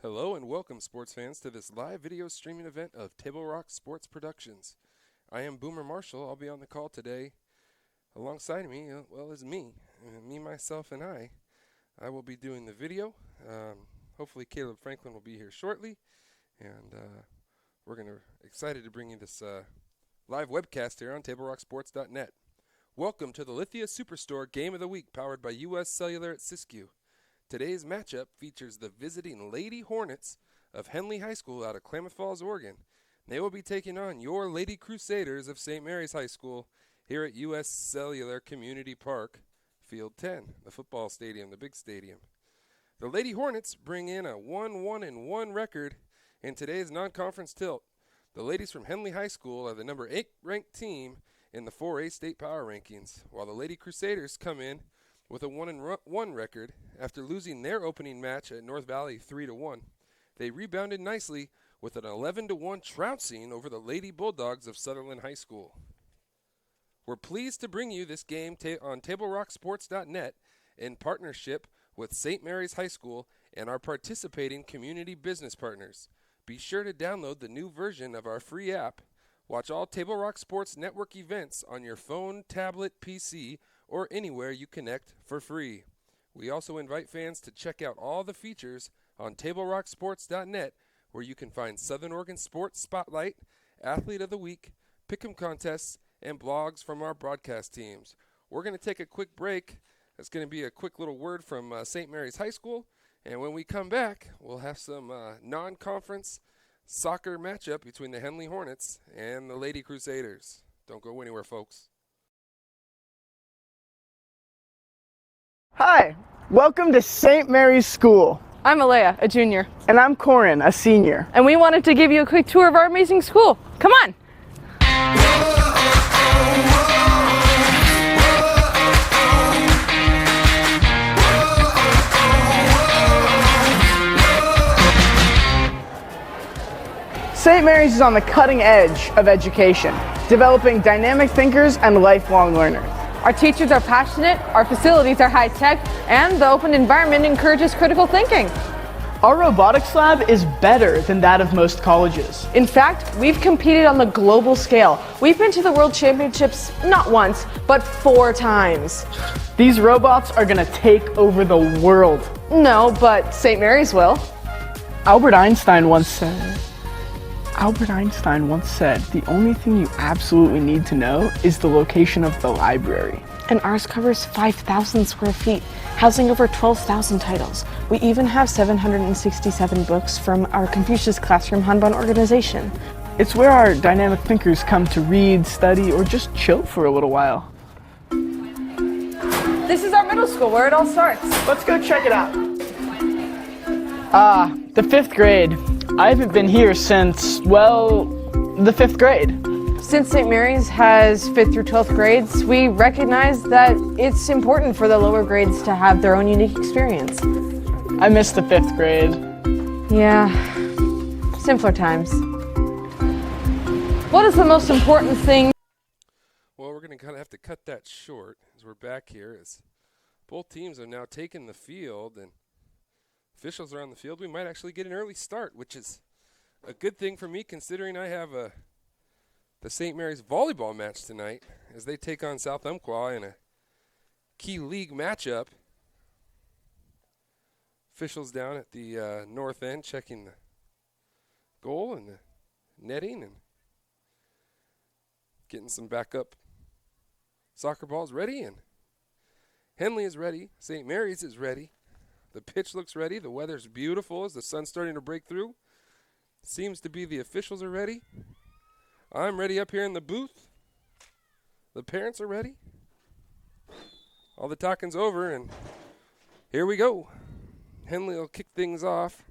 Hello and welcome, sports fans, to this live video streaming event of Table Rock Sports Productions. I am Boomer Marshall. I'll be on the call today. Alongside me, is me. Myself, and I. I will be doing the video. Hopefully Caleb Franklin will be here shortly. And we're excited to bring you this live webcast here on TableRockSports.net. Welcome to the Lithia Superstore Game of the Week, powered by U.S. Cellular at Siskiyou. Today's matchup features the visiting Lady Hornets of Henley High School out of Klamath Falls, Oregon. They will be taking on your Lady Crusaders of St. Mary's High School here at U.S. Cellular Community Park, Field 10, the football stadium, the big stadium. The Lady Hornets bring in a 1-1-1 record in today's non-conference tilt. The ladies from Henley High School are the number 8 ranked team in the 4A state power rankings, while the Lady Crusaders come in with a 1-1 record after losing their opening match at North Valley 3-1. They rebounded nicely with an 11-1 trouncing over the Lady Bulldogs of Sutherland High School. We're pleased to bring you this game on TableRockSports.net in partnership with St. Mary's High School and our participating community business partners. Be sure to download the new version of our free app. Watch all Table Rock Sports Network events on your phone, tablet, PC, or anywhere you connect for free. We also invite fans to check out all the features on TableRockSports.net, where you can find Southern Oregon Sports Spotlight, Athlete of the Week, Pick'em contests, and blogs from our broadcast teams. We're going to take a quick break. It's going to be a quick little word from St. Mary's High School, and when we come back, we'll have some non-conference soccer matchup between the Henley Hornets and the Lady Crusaders. Don't go anywhere, folks. Hi, welcome to St. Mary's School. I'm Alea, a junior. And I'm Corin, a senior. And we wanted to give you a quick tour of our amazing school. Come on! St. Mary's is on the cutting edge of education, developing dynamic thinkers and lifelong learners. Our teachers are passionate, our facilities are high-tech, and the open environment encourages critical thinking. Our robotics lab is better than that of most colleges. In fact, we've competed on the global scale. We've been to the World Championships not once, but 4 times. These robots are gonna take over the world. No, but St. Mary's will. Albert Einstein once said, the only thing you absolutely need to know is the location of the library. And ours covers 5,000 square feet, housing over 12,000 titles. We even have 767 books from our Confucius Classroom Hanban organization. It's where our dynamic thinkers come to read, study, or just chill for a little while. This is our middle school, where it all starts. Let's go check it out. The 5th grade. I haven't been here since, the 5th grade. Since St. Mary's has 5th through 12th grades, we recognize that it's important for the lower grades to have their own unique experience. I miss the 5th grade. Yeah, simpler times. What is the most important thing? Well, we're going to kind of have to cut that short as we're back here, as both teams have now taken the field and officials are on the field. We might actually get an early start, which is a good thing for me considering I have the St. Mary's volleyball match tonight as they take on South Umpqua in a key league matchup. Officials down at the north end checking the goal and the netting and getting some backup soccer balls ready. And Henley is ready. St. Mary's is ready. The pitch looks ready. The weather's beautiful as the sun's starting to break through. Seems to be the officials are ready. I'm ready up here in the booth. The parents are ready. All the talking's over, and here we go. Henley will kick things off.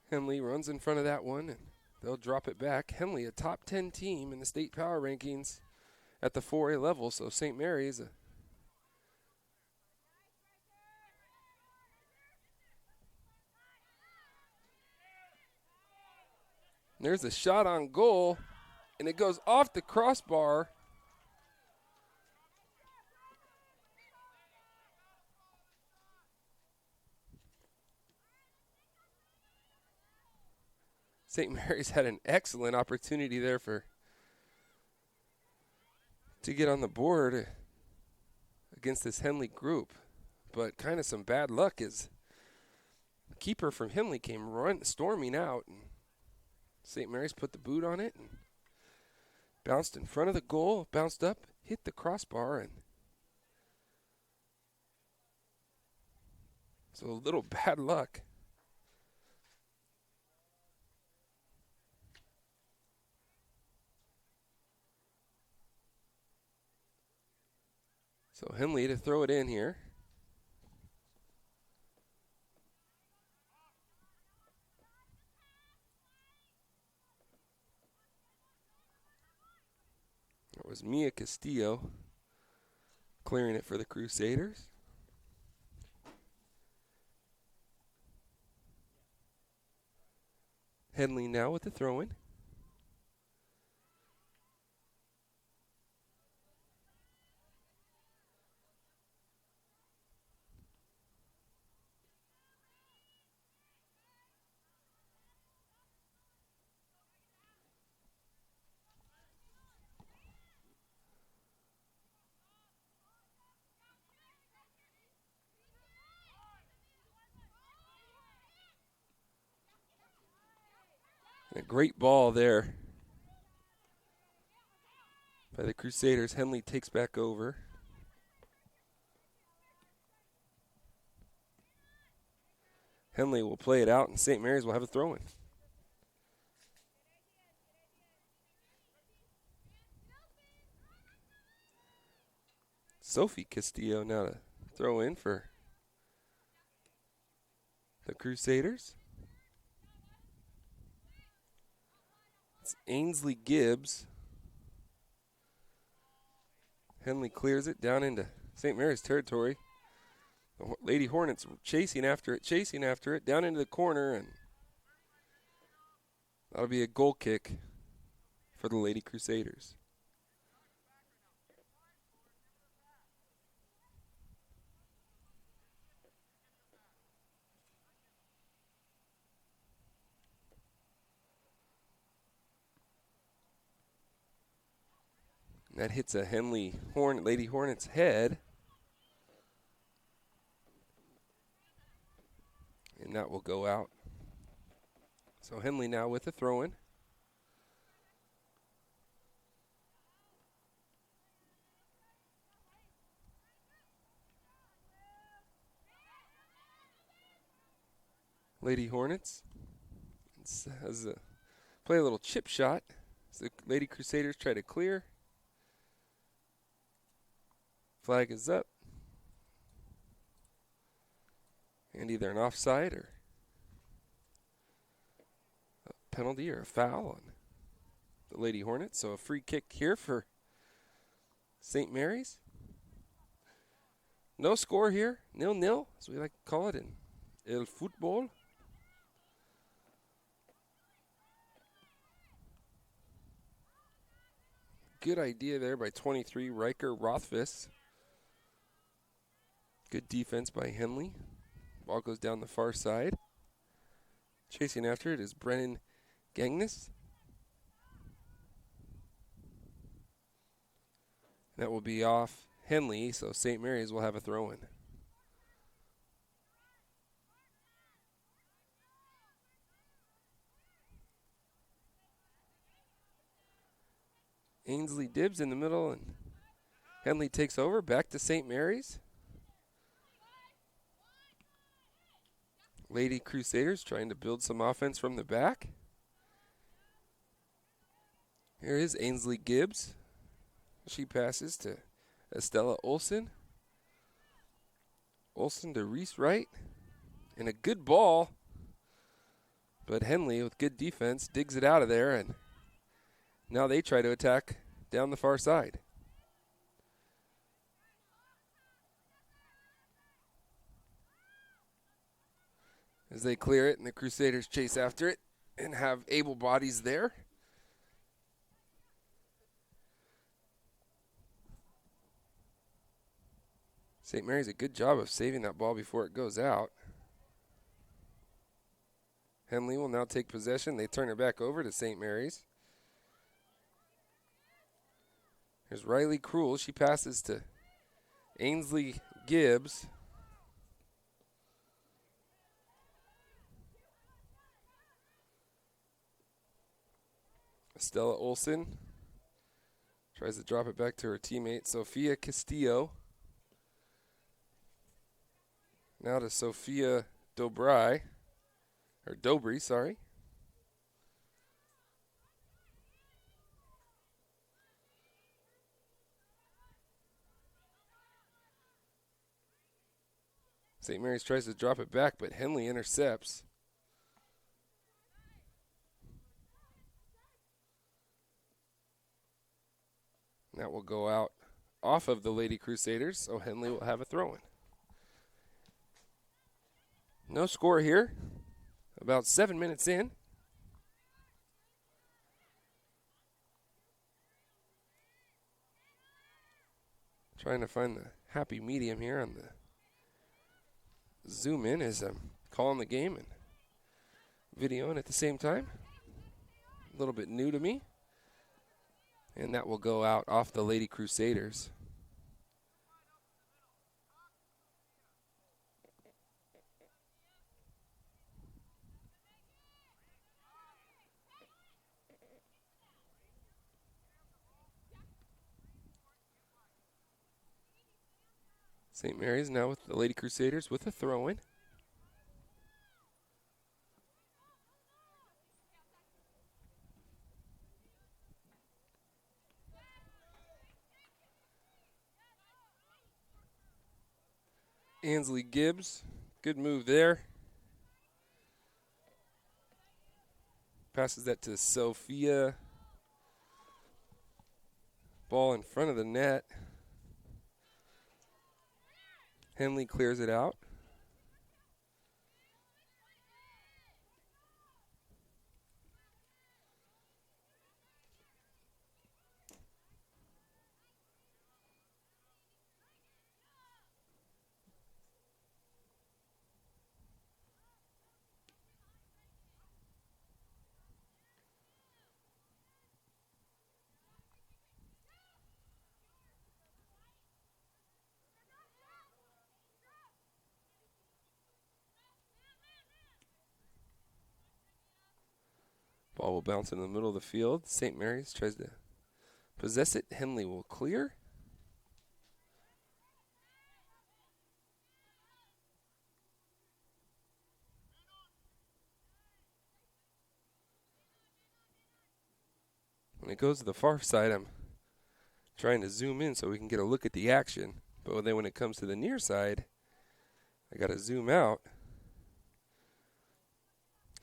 Henley runs in front of that one, and they'll drop it back. Henley, a top 10 team in the state power rankings at the 4A level, so St. Mary's there's a shot on goal, And it goes off the crossbar. St. Mary's had an excellent opportunity there to get on the board against this Henley group. But kind of some bad luck as the keeper from Henley came storming out. And St. Mary's put the boot on it and bounced in front of the goal, bounced up, hit the crossbar, and so a little bad luck. So Henley to throw it in here. It was Mia Castillo clearing it for the Crusaders. Henley now with the throw-in. A great ball there by the Crusaders. Henley takes back over. Henley will play it out, and St. Mary's will have a throw-in. Sophie Castillo now to throw in for the Crusaders. It's Ainsley Gibbs. Henley clears it down into St. Mary's territory. The Lady Hornets chasing after it, down into the corner, and that'll be a goal kick for the Lady Crusaders. That hits a Lady Hornets head. And that will go out. So Henley now with the throw-in. Lady Hornets play a little chip shot as the Lady Crusaders try to clear. Flag is up. And either an offside or a penalty or a foul on the Lady Hornets. So a free kick here for St. Mary's. No score here, 0-0, as we like to call it in El Fútbol. Good idea there by 23, Riker Rothfuss. Good defense by Henley. Ball goes down the far side. Chasing after it is Brennan Gagnes. That will be off Henley, so St. Mary's will have a throw-in. Ainsley Gibbs in the middle, and Henley takes over. Back to St. Mary's. Lady Crusaders trying to build some offense from the back. Here is Ainsley Gibbs. She passes to Estella Olsen. Olsen to Reese Wright. And a good ball. But Henley, with good defense, digs it out of there. And now they try to attack down the far side. As they clear it and the Crusaders chase after it and have able bodies there. St. Mary's a good job of saving that ball before it goes out. Henley will now take possession. They turn it back over to St. Mary's. There's Riley Krull. She passes to Ainsley Gibbs. Stella Olson tries to drop it back to her teammate, Sophia Castillo. Now to Sophia Dobry. Sorry. St. Mary's tries to drop it back, but Henley intercepts. That will go out off of the Lady Crusaders, so Henley will have a throw-in. No score here. About 7 minutes in. Trying to find the happy medium here on the zoom in as I'm calling the game and videoing at the same time. A little bit new to me. And that will go out off the Lady Crusaders. St. Mary's now with the Lady Crusaders with a throw-in. Ainsley Gibbs, good move there. Passes that to Sophia. Ball in front of the net. Henley clears it out. Ball will bounce in the middle of the field. St. Mary's tries to possess it. Henley will clear. When it goes to the far side, I'm trying to zoom in so we can get a look at the action. But then when it comes to the near side, I got to zoom out.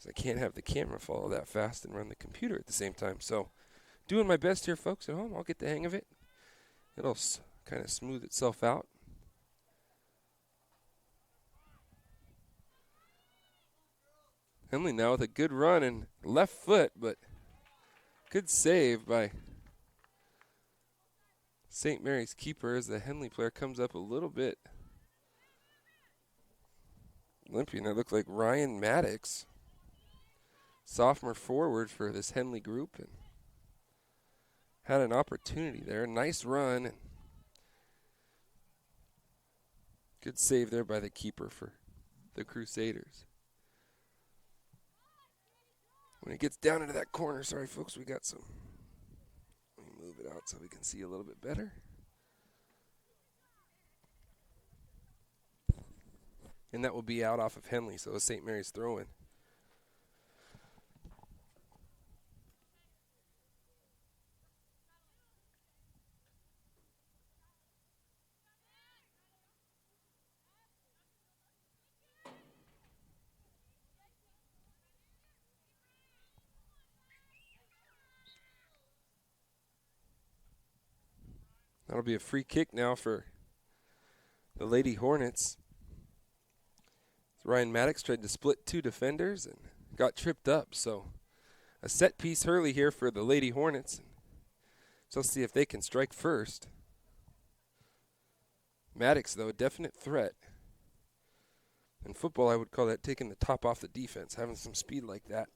I can't have the camera follow that fast and run the computer at the same time. So doing my best here, folks, at home. I'll get the hang of it. It'll kind of smooth itself out. Henley now with a good run and left foot, but good save by St. Mary's keeper as the Henley player comes up a little bit limpy. And it looked like Ryan Maddox, sophomore forward for this Henley group, and had an opportunity there. Nice run and good save there by the keeper for the Crusaders. When it gets down into that corner, sorry folks, we got some. Let me move it out so we can see a little bit better. And that will be out off of Henley, so a St. Mary's throw-in. That'll be a free kick now for the Lady Hornets. Ryan Maddox tried to split two defenders and got tripped up. So a set piece Hurley here for the Lady Hornets. So let's see if they can strike first. Maddox, though, a definite threat. In football, I would call that taking the top off the defense, having some speed like that.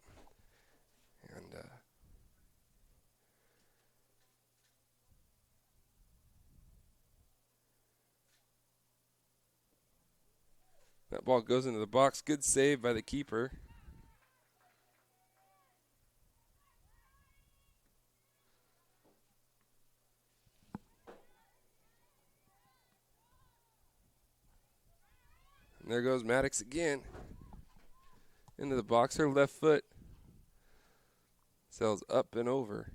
And that ball goes into the box. Good save by the keeper. And there goes Maddox again. Into the box. Her left foot sails up and over.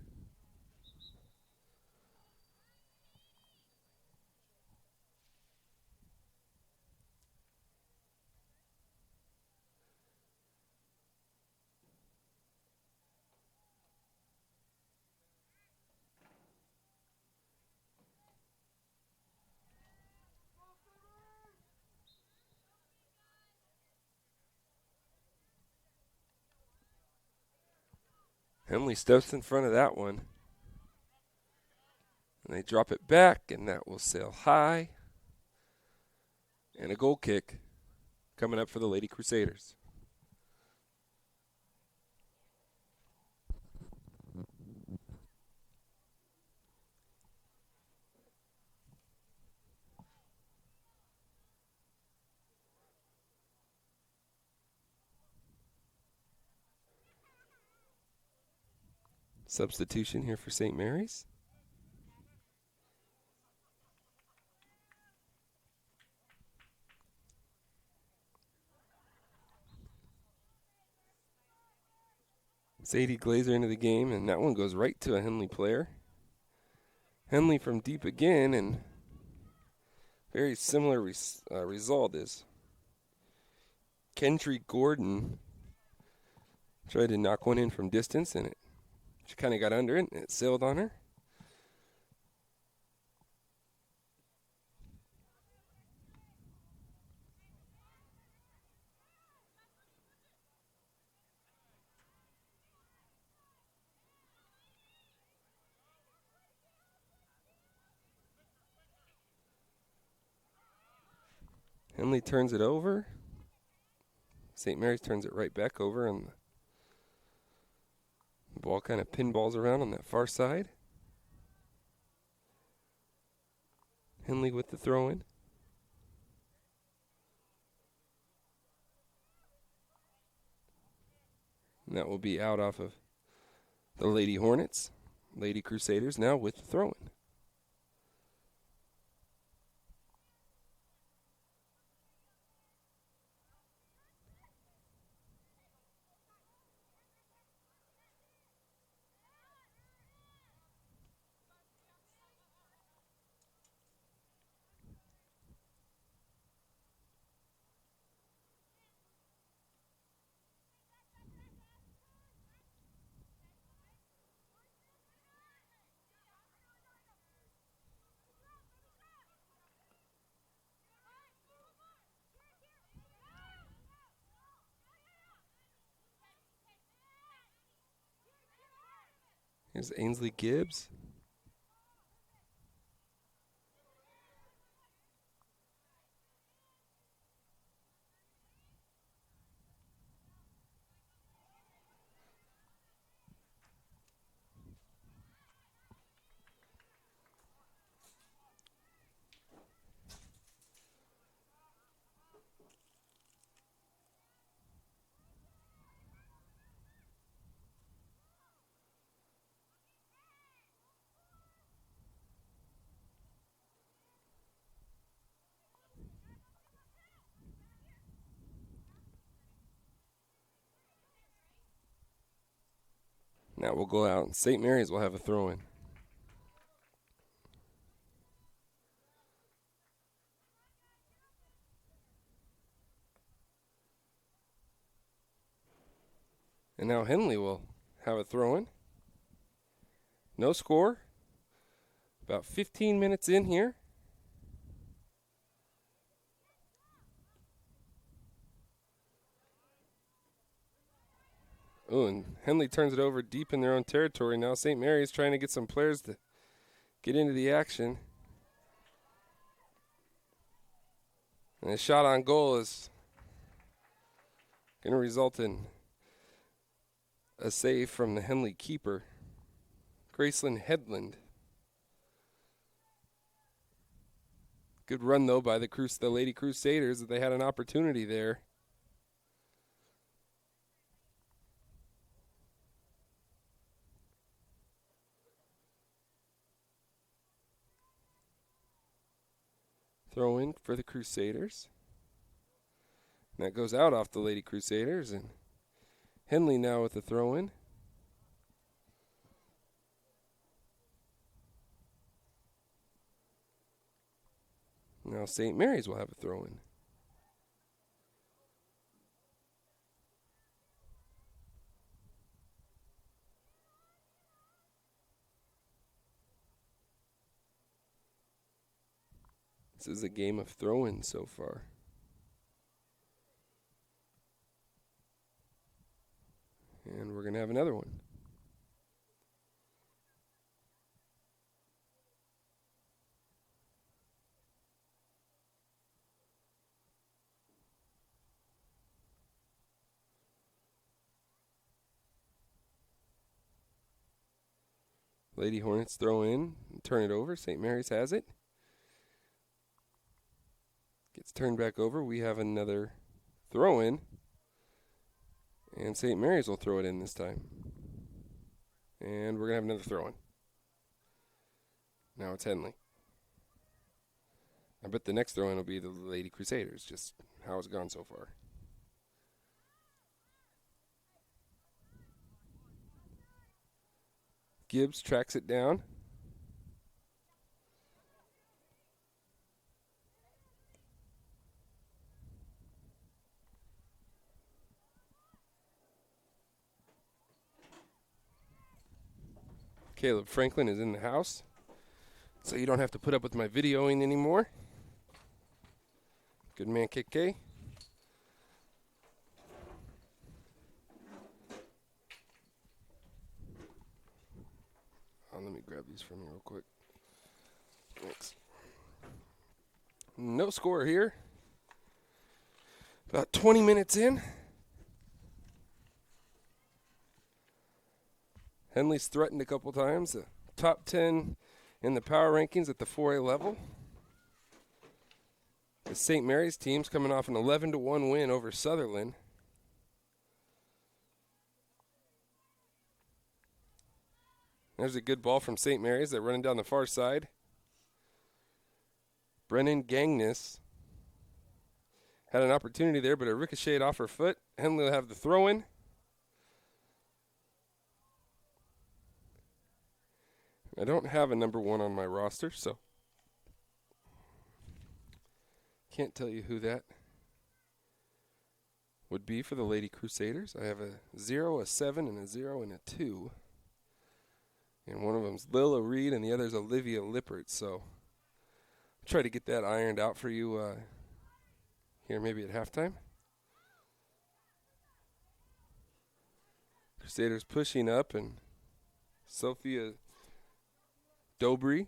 Henley steps in front of that one. And they drop it back, and that will sail high. And a goal kick coming up for the Lady Crusaders. Substitution here for St. Mary's. Sadie Glazer into the game, and that one goes right to a Henley player. Henley from deep again, and very similar result is Kendry Gordon tried to knock one in from distance, and she kind of got under it, and it sailed on her. Henley turns it over. St. Mary's turns it right back over, and the ball kind of pinballs around on that far side. Henley with the throw-in. And that will be out off of the Lady Hornets. Lady Crusaders now with the throw-in. Here's Ainsley Gibbs. Now we'll go out, and St. Mary's will have a throw-in. And now Henley will have a throw-in. No score. About 15 minutes in here. Oh, and Henley turns it over deep in their own territory. Now St. Mary's trying to get some players to get into the action. And a shot on goal is going to result in a save from the Henley keeper, Graceland Headland. Good run, though, by the Lady Crusaders. They had an opportunity there. Throw in for the Crusaders. And that goes out off the Lady Crusaders. And Henley now with the throw in. Now St. Mary's will have a throw in. This is a game of throw-ins so far. And we're going to have another one. Lady Hornets throw in, turn it over. St. Mary's has it. Gets turned back over. We have another throw in. And St. Mary's will throw it in this time. And we're going to have another throw in. Now it's Henley. I bet the next throw in will be the Lady Crusaders, just how it's gone so far. Gibbs tracks it down. Caleb Franklin is in the house, so you don't have to put up with my videoing anymore. Good man, KK. Let me grab these from you real quick. Thanks. No score here. About 20 minutes in. Henley's threatened a couple times. The top 10 in the power rankings at the 4A level. The St. Mary's team's coming off an 11-1 win over Sutherland. There's a good ball from St. Mary's. They're running down the far side. Brennan Gangness had an opportunity there, but it ricocheted off her foot. Henley will have the throw-in. I don't have a number 1 on my roster, so can't tell you who that would be for the Lady Crusaders. I have a 0, a 7, and a 0, and a 2. And one of them's Lila Reed, and the other's Olivia Lippert. So I'll try to get that ironed out for you here maybe at halftime. Crusaders pushing up, and Sophia Dobry.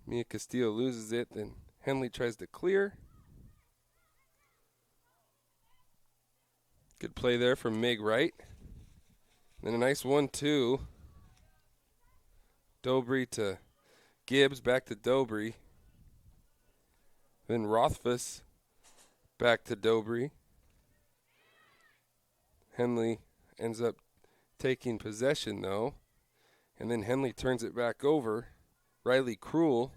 Mia Castillo loses it, then Henley tries to clear. Good play there from Meg Wright. Then a nice 1-2. Dobry to Gibbs, back to Dobry. Then Rothfuss back to Dobry. Henley ends up taking possession, though. And then Henley turns it back over. Riley Cruel,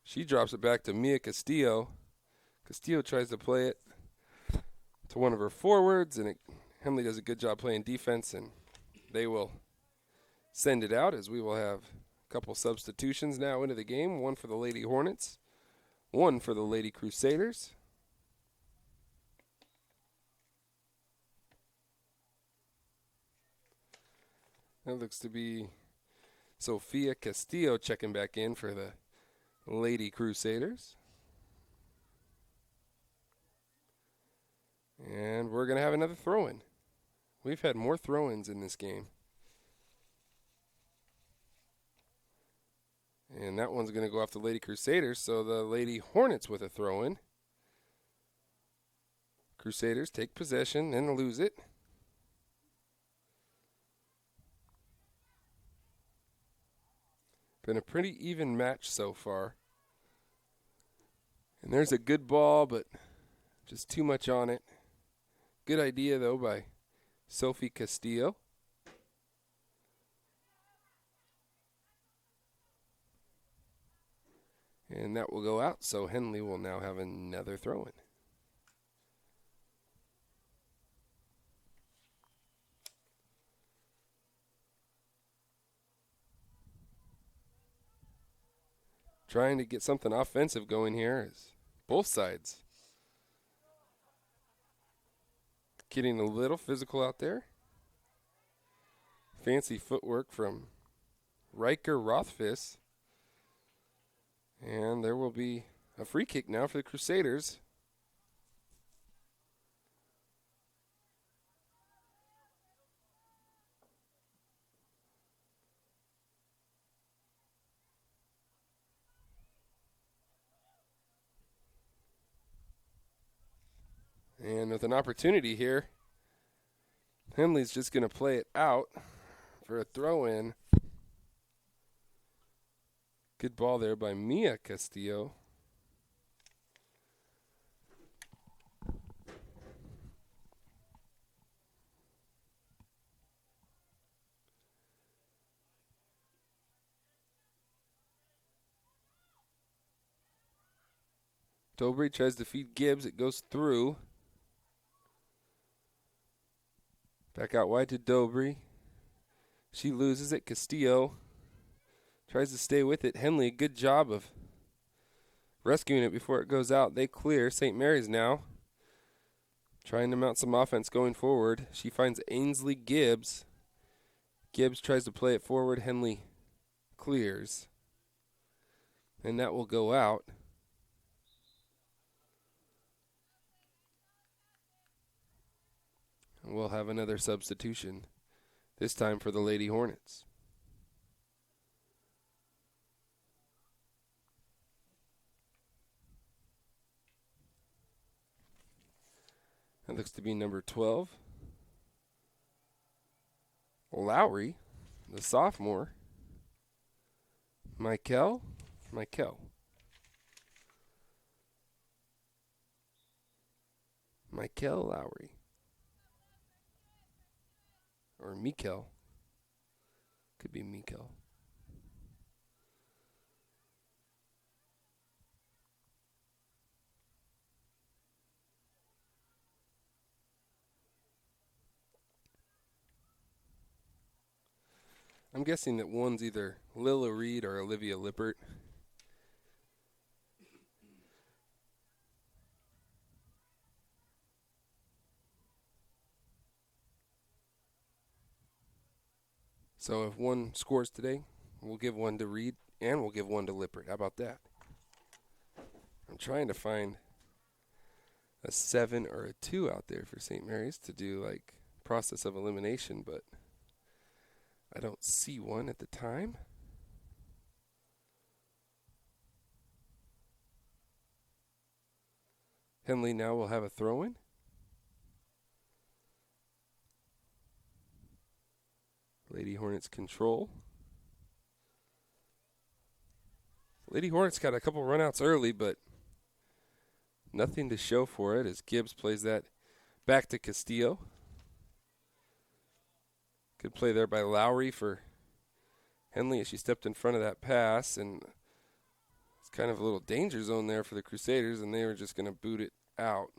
she drops it back to Mia Castillo. Castillo tries to play it to one of her forwards, and Henley does a good job playing defense, and they will send it out as we will have a couple substitutions now into the game. One for the Lady Hornets, one for the Lady Crusaders. That looks to be Sophia Castillo checking back in for the Lady Crusaders. And we're going to have another throw-in. We've had more throw-ins in this game. And that one's going to go off the Lady Crusaders, so the Lady Hornets with a throw-in. Crusaders take possession and lose it. Been a pretty even match so far. And there's a good ball, but just too much on it. Good idea, though, by Sophie Castillo. And that will go out, so Henley will now have another throw-in. Trying to get something offensive going here is both sides. Getting a little physical out there. Fancy footwork from Riker Rothfuss. And there will be a free kick now for the Crusaders. And with an opportunity here, Henley's just going to play it out for a throw-in. Good ball there by Mia Castillo. Dobry tries to feed Gibbs. It goes through. Back out wide to Dobry. She loses it. Castillo tries to stay with it. Henley, good job of rescuing it before it goes out. They clear. St. Mary's now trying to mount some offense going forward. She finds Ainsley Gibbs. Gibbs tries to play it forward. Henley clears. And that will go out. We'll have another substitution, this time for the Lady Hornets. That looks to be number 12. Lowry, the sophomore. Michael Lowry. Or Mikel. Could be Mikel. I'm guessing that one's either Lila Reed or Olivia Lippert. So if one scores today, we'll give one to Reed and we'll give one to Lippert. How about that? I'm trying to find a 7 or a 2 out there for St. Mary's to do like process of elimination, but I don't see one at the time. Henley now will have a throw-in. Lady Hornets control. Lady Hornets got a couple runouts early, but nothing to show for it as Gibbs plays that back to Castillo. Good play there by Lowry for Henley as she stepped in front of that pass, and it's kind of a little danger zone there for the Crusaders, and they were just going to boot it out.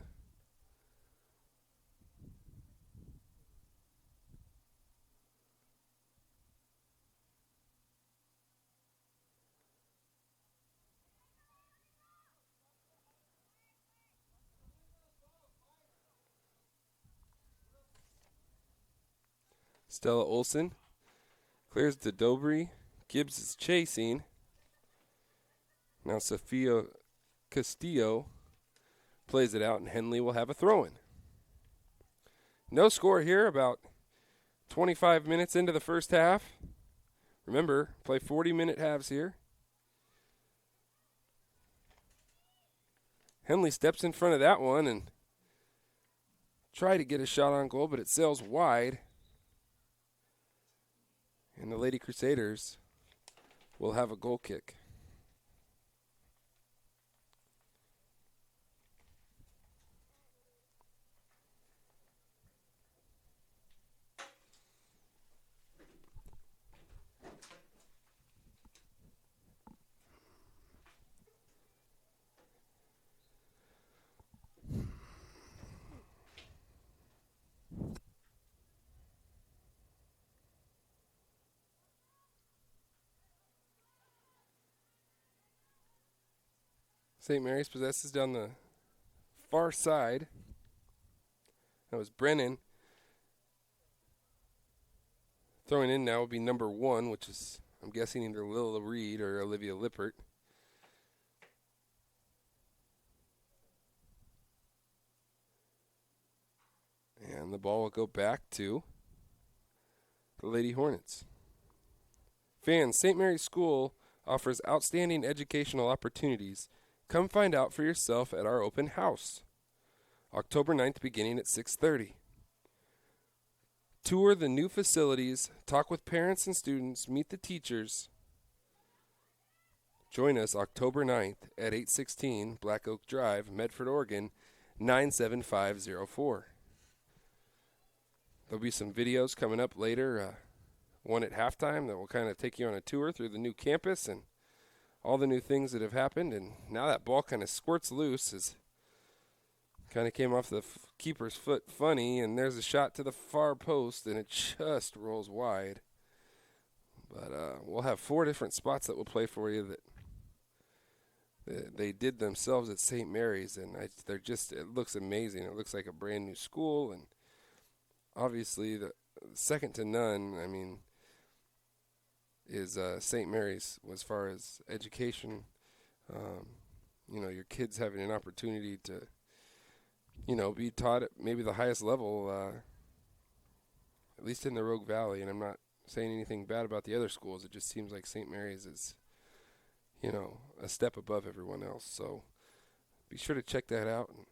Stella Olson clears to Dobry. Gibbs is chasing. Now Sophia Castillo plays it out, and Henley will have a throw-in. No score here, about 25 minutes into the first half. Remember, play 40-minute halves here. Henley steps in front of that one and try to get a shot on goal, but it sails wide. And the Lady Crusaders will have a goal kick. St. Mary's possesses down the far side. That was Brennan. Throwing in now will be number 1, which is, I'm guessing, either Lila Reed or Olivia Lippert. And the ball will go back to the Lady Hornets. Fans, St. Mary's School offers outstanding educational opportunities. Come find out for yourself at our open house, October 9th, beginning at 6:30. Tour the new facilities, talk with parents and students, meet the teachers. Join us October 9th at 816 Black Oak Drive, Medford, Oregon, 97504. There'll be some videos coming up later, one at halftime that will kind of take you on a tour through the new campus and all the new things that have happened. And now that ball kind of squirts loose, as kind of came off the keeper's foot funny, and there's a shot to the far post, and it just rolls wide. But we'll have 4 different spots that we'll play for you that they did themselves at St. Mary's, and they're just, it looks amazing. It looks like a brand new school, and obviously the second to none, I mean, is St. Mary's as far as education. Your kids having an opportunity to, be taught at maybe the highest level, at least in the Rogue Valley. And I'm not saying anything bad about the other schools. It just seems like St. Mary's is, a step above everyone else. So be sure to check that out and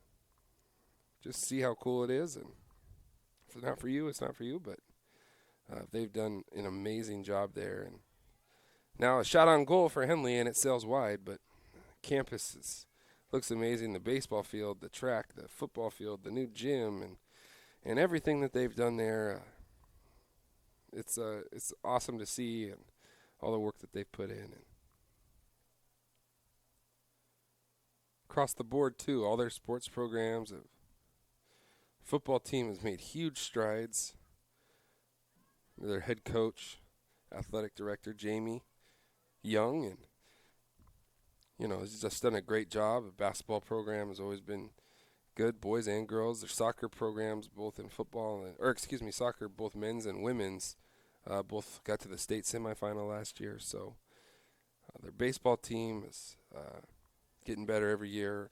just see how cool it is. And if it's not for you, it's not for you. But they've done an amazing job there. And now a shot on goal for Henley, and it sails wide. But campus looks amazing. The baseball field, the track, the football field, the new gym, and everything that they've done there. It's awesome to see, and all the work that they've put in. And across the board, too, all their sports programs. Football team has made huge strides. Their head coach, athletic director, Jamie Young, and he's just done a great job. The basketball program has always been good, boys and girls. Their soccer programs, both in football, soccer, both men's and women's, both got to the state semifinal last year. So their baseball team is getting better every year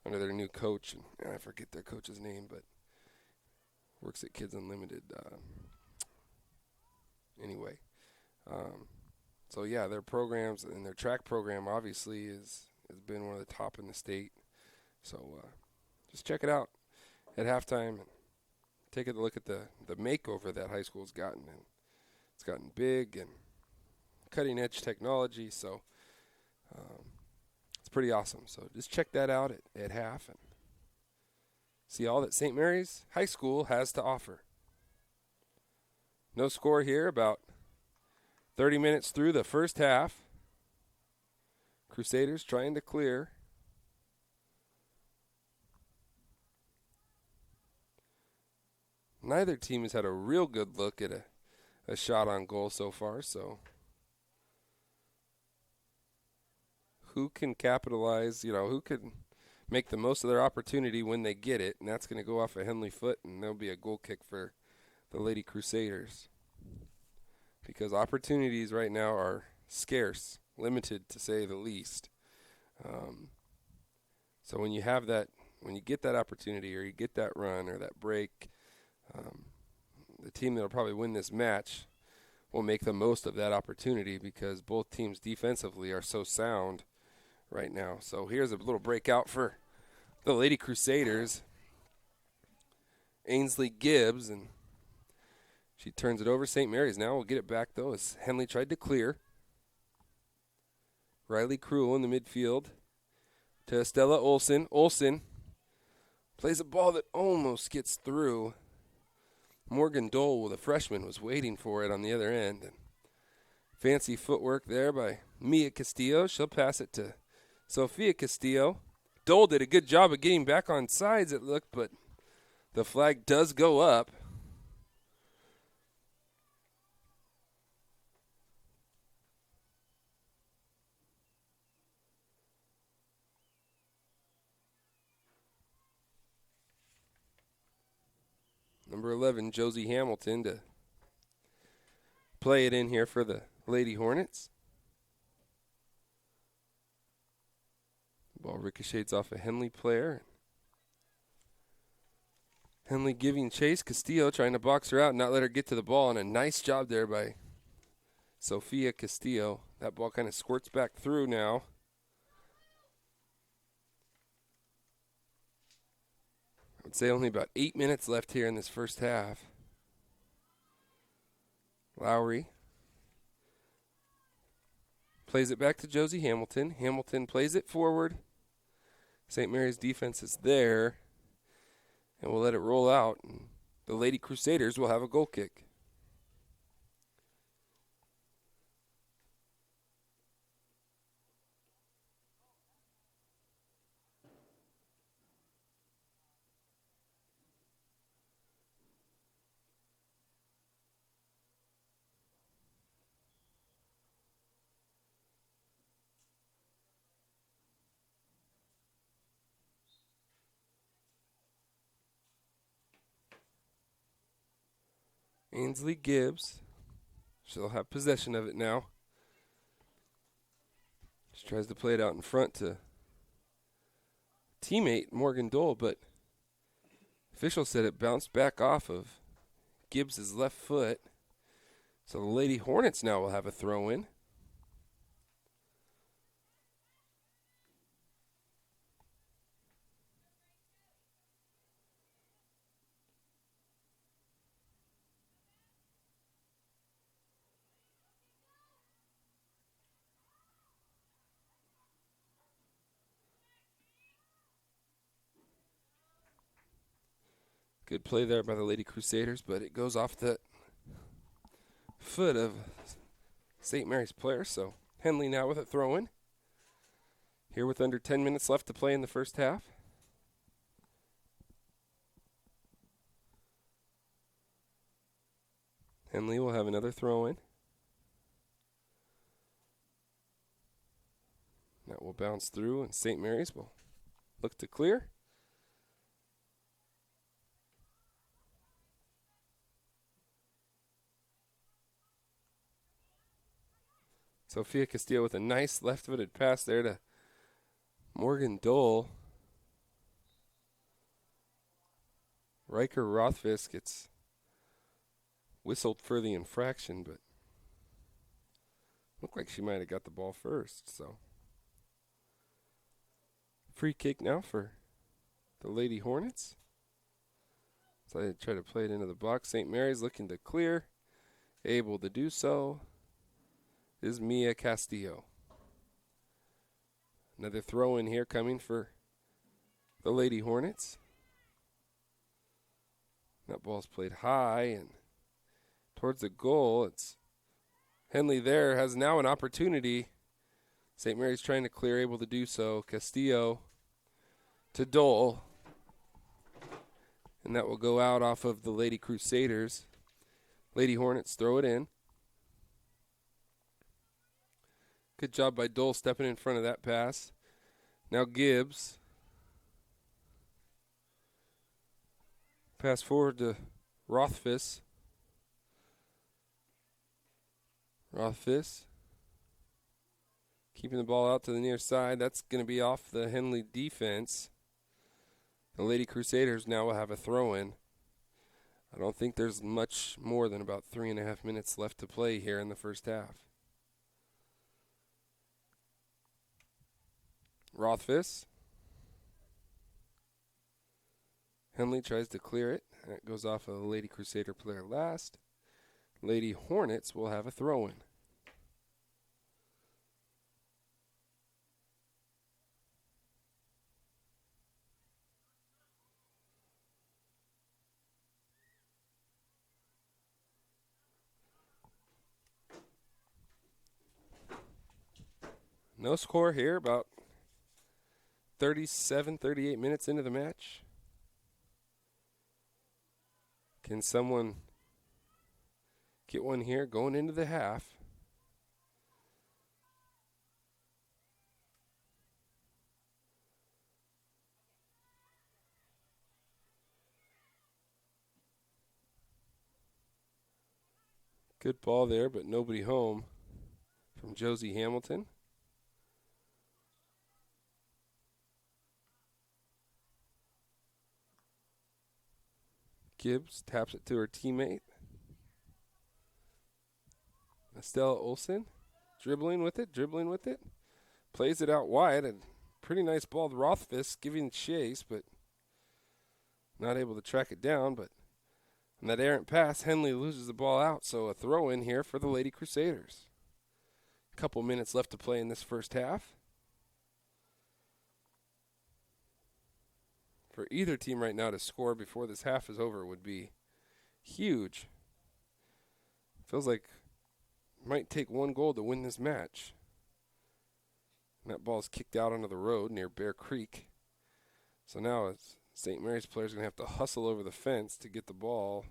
under their new coach. And I forget their coach's name, but works at Kids Unlimited. Anyway. So, yeah, their programs and their track program obviously has been one of the top in the state. So just check it out at halftime and take a look at the makeover that high school's gotten. And it's gotten big and cutting-edge technology, so it's pretty awesome. So just check that out at half and see all that St. Mary's High School has to offer. No score here, about 30 minutes through the first half. Crusaders trying to clear. Neither team has had a real good look at a shot on goal so far, so who can capitalize, who can make the most of their opportunity when they get it, and that's going to go off a Henley foot, and there'll be a goal kick for the Lady Crusaders. Because opportunities right now are scarce, limited to say the least. So when you have that, when you get that opportunity or you get that run or that break, the team that will probably win this match will make the most of that opportunity because both teams defensively are so sound right now. So here's a little breakout for the Lady Crusaders, Ainsley Gibbs, and she turns it over. St. Mary's now will get it back, though, as Henley tried to clear. Riley Cruel in the midfield to Estella Olsen. Olsen plays a ball that almost gets through. Morgan Dole, the freshman, was waiting for it on the other end. And fancy footwork there by Mia Castillo. She'll pass it to Sophia Castillo. Dole did a good job of getting back on sides, it looked, but the flag does go up. Number 11, Josie Hamilton, to play it in here for the Lady Hornets. Ball ricochets off a Henley player. Henley giving chase. Castillo trying to box her out and not let her get to the ball. And a nice job there by Sophia Castillo. That ball kind of squirts back through now. I would say only about 8 minutes left here in this first half. Lowry plays it back to Josie Hamilton. Hamilton plays it forward. St. Mary's defense is there, and we'll let it roll out. And the Lady Crusaders will have a goal kick. Ainsley Gibbs. She'll have possession of it now. She tries to play it out in front to teammate Morgan Dole, but official said it bounced back off of Gibbs' left foot. So the Lady Hornets now will have a throw in. Good play there by the Lady Crusaders, but it goes off the foot of St. Mary's player. So Henley now with a throw-in. Here with under 10 minutes left to play in the first half. Henley will have another throw-in. That will bounce through, and St. Mary's will look to clear. Sophia Castillo with a nice left-footed pass there to Morgan Dole. Riker Rothfuss gets whistled for the infraction, but looked like she might have got the ball first. So free kick now for the Lady Hornets. So I try to play it into the box. St. Mary's looking to clear. Able to do so is Mia Castillo. Another throw in here coming for the Lady Hornets. That ball's played high and towards the goal. It's Henley there has now an opportunity. St. Mary's trying to clear, able to do so. Castillo to Dole. And that will go out off of the Lady Crusaders. Lady Hornets throw it in. Good job by Dole stepping in front of that pass. Now Gibbs. Pass forward to Rothfuss. Rothfuss keeping the ball out to the near side. That's going to be off the Henley defense. The Lady Crusaders now will have a throw-in. I don't think there's much more than about 3.5 minutes left to play here in the first half. Rothfuss Henley tries to clear it. That goes off of the Lady Crusader player last. Lady Hornets will have a throw-in. No score here, about 37, 38 minutes into the match. Can someone get one here going into the half? Good ball there, but nobody home from Josie Hamilton. Gibbs taps it to her teammate. Estella Olsen dribbling with it. Plays it out wide. A pretty nice ball to Rothfuss, giving chase, but not able to track it down. But on that errant pass, Henley loses the ball out, so a throw-in here for the Lady Crusaders. A couple minutes left to play in this first half. For either team right now to score before this half is over would be huge. Feels like it might take one goal to win this match. And that ball's kicked out onto the road near Bear Creek. So now it's St. Mary's players are going to have to hustle over the fence to get the ball.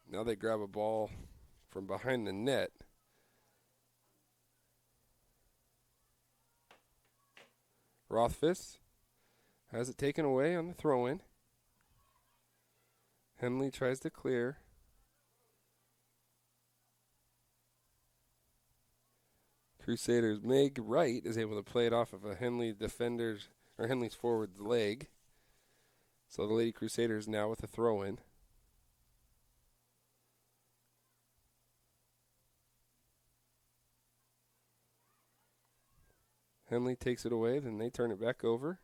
Now they grab a ball from behind the net. Rothfuss has it taken away on the throw-in. Henley tries to clear. Crusaders' Meg Wright is able to play it off of a Henley defender's or Henley's forward's leg. So the Lady Crusaders now with a throw-in. Henley takes it away, then they turn it back over.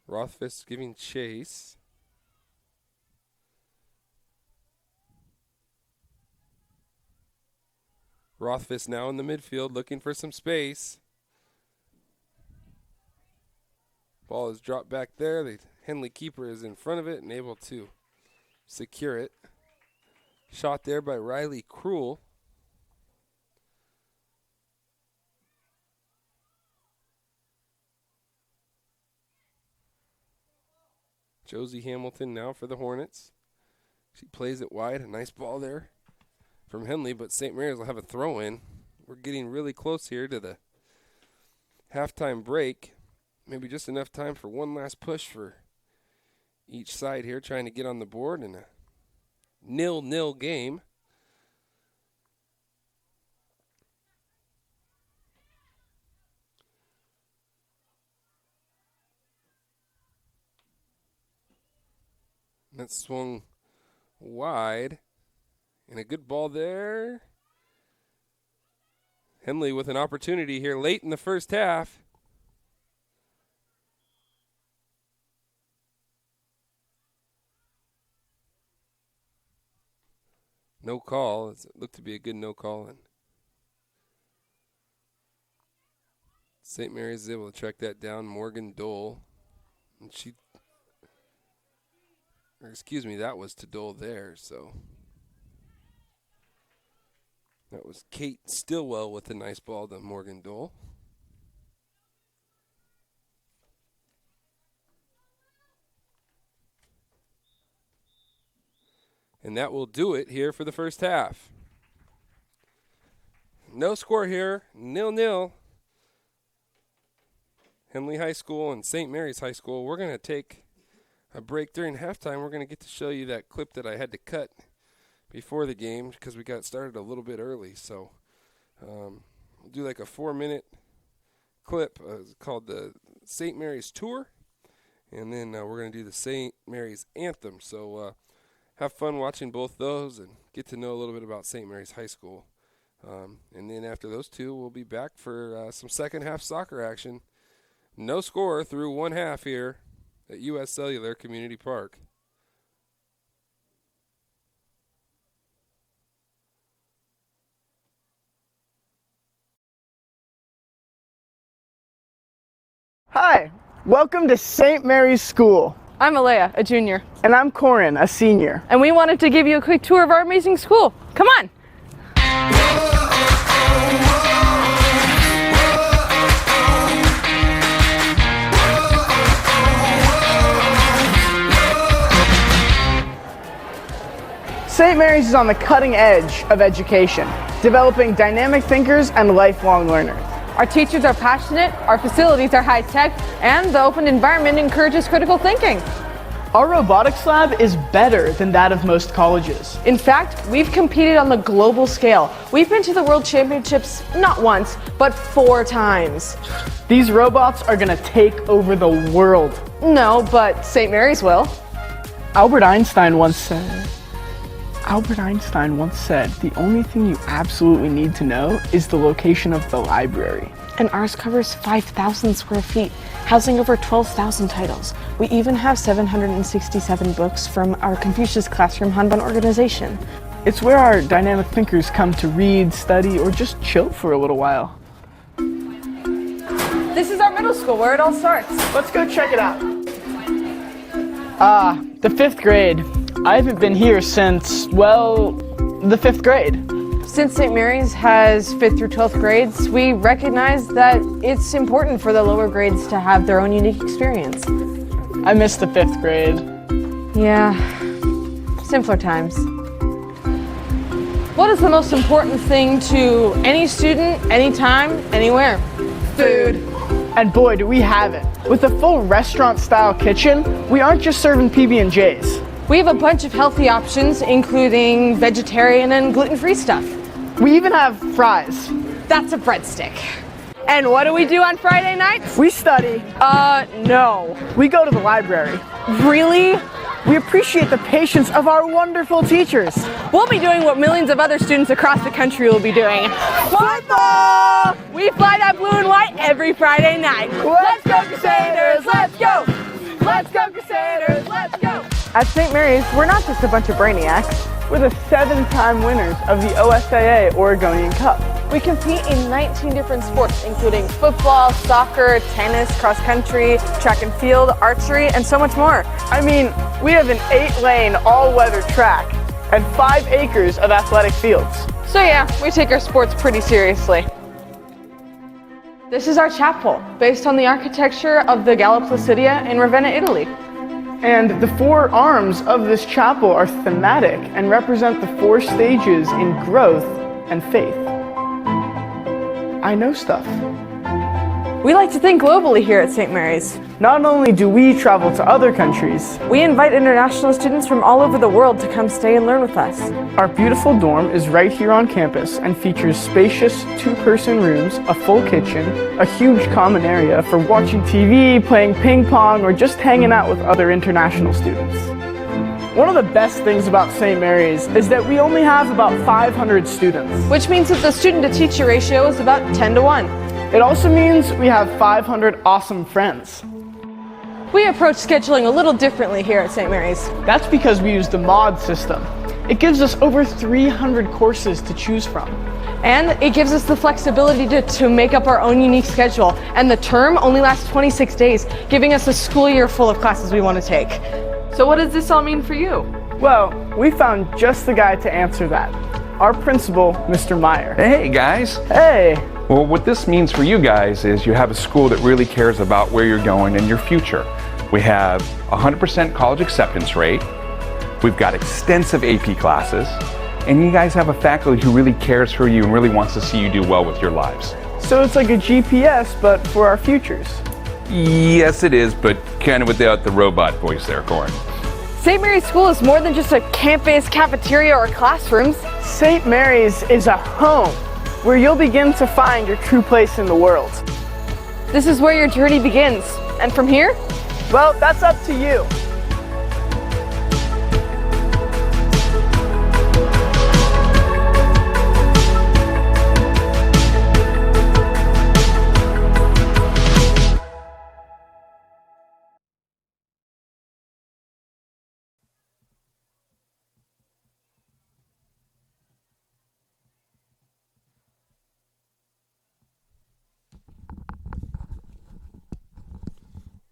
Rothfuss giving chase. Rothfuss now in the midfield looking for some space. Ball is dropped back there. The Henley keeper is in front of it and able to secure it. Shot there by Riley Cruel. Josie Hamilton now for the Hornets. She plays it wide. A nice ball there from Henley, but St. Mary's will have a throw-in. We're getting really close here to the halftime break. Maybe just enough time for one last push for each side here, trying to get on the board in a 0-0 game. That swung wide. And a good ball there. Henley with an opportunity here late in the first half. No call. It looked to be a good no call. And St. Mary's is able to track that down. Morgan Dole. And that was to Dole there, so. That was Kate Stillwell with a nice ball to Morgan Dole. And that will do it here for the first half. No score here, 0-0. Henley High School and St. Mary's High School. We're going to take a break during halftime. We're going to get to show you that clip that I had to cut before the game because we got started a little bit early. So we'll do like a 4-minute clip called the St. Mary's Tour. And then we're going to do the St. Mary's Anthem. So have fun watching both those and get to know a little bit about St. Mary's High School. And then after those two, we'll be back for some second half soccer action No score through one half here at U.S. Cellular Community Park. Hi, welcome to St. Mary's School. I'm Alea, a junior. And I'm Corin, a senior. And we wanted to give you a quick tour of our amazing school. Come on! St. Mary's is on the cutting edge of education, developing dynamic thinkers and lifelong learners. Our teachers are passionate, our facilities are high-tech, and the open environment encourages critical thinking. Our robotics lab is better than that of most colleges. In fact, we've competed on the global scale. We've been to the World Championships not once, but 4 times. These robots are gonna take over the world. No, but St. Mary's will. Albert Einstein once said, the only thing you absolutely need to know is the location of the library. And ours covers 5,000 square feet, housing over 12,000 titles. We even have 767 books from our Confucius Classroom Hanban organization. It's where our dynamic thinkers come to read, study, or just chill for a little while. This is our middle school where it all starts. Let's go check it out. The 5th grade. I haven't been here since, well, the 5th grade. Since St. Mary's has 5th through 12th grades, we recognize that it's important for the lower grades to have their own unique experience. I miss the 5th grade. Yeah, simpler times. What is the most important thing to any student, anytime, anywhere? Food. And boy, do we have it. With a full restaurant-style kitchen, we aren't just serving PB&Js. We have a bunch of healthy options, including vegetarian and gluten-free stuff. We even have fries. That's a breadstick. And what do we do on Friday nights? We study. No. We go to the library. Really? We appreciate the patience of our wonderful teachers. We'll be doing what millions of other students across the country will be doing. Football! We fly that blue and white every Friday night. Let's go Crusaders, let's go! Let's go Crusaders, let's go! At St. Mary's, we're not just a bunch of brainiacs. We're the 7-time winners of the OSAA Oregonian Cup. We compete in 19 different sports, including football, soccer, tennis, cross country, track and field, archery, and so much more. I mean, we have an 8-lane all-weather track and 5 acres of athletic fields. So yeah, we take our sports pretty seriously. This is our chapel, based on the architecture of the Galla Placidia in Ravenna, Italy. And the 4 arms of this chapel are thematic and represent the 4 stages in growth and faith. I know stuff. We like to think globally here at St. Mary's. Not only do we travel to other countries, We invite international students from all over the world to come stay and learn with us. our beautiful dorm is right here on campus and features spacious 2-person rooms, a full kitchen, a huge common area for watching TV, playing ping pong, or just hanging out with other international students. One of the best things about St. Mary's is that we only have about 500 students. Which means that the student-to-teacher ratio is about 10 to 1. It also means we have 500 awesome friends. We approach scheduling a little differently here at St. Mary's. That's because we use the mod system. It gives us over 300 courses to choose from. And it gives us the flexibility to make up our own unique schedule. And the term only lasts 26 days, giving us a school year full of classes we want to take. So what does this all mean for you? Well, we found just the guy to answer that. Our principal, Mr. Meyer. Hey guys. Hey. Well, what this means for you guys is you have a school that really cares about where you're going and your future. We have 100% college acceptance rate. We've got extensive AP classes. And you guys have a faculty who really cares for you and really wants to see you do well with your lives. So it's like a GPS, but for our futures. Yes, it is, but kind of without the robot voice there, Corin. St. Mary's School is more than just a campus, cafeteria, or classrooms. St. Mary's is a home where you'll begin to find your true place in the world. This is where your journey begins. And from here? Well, that's up to you.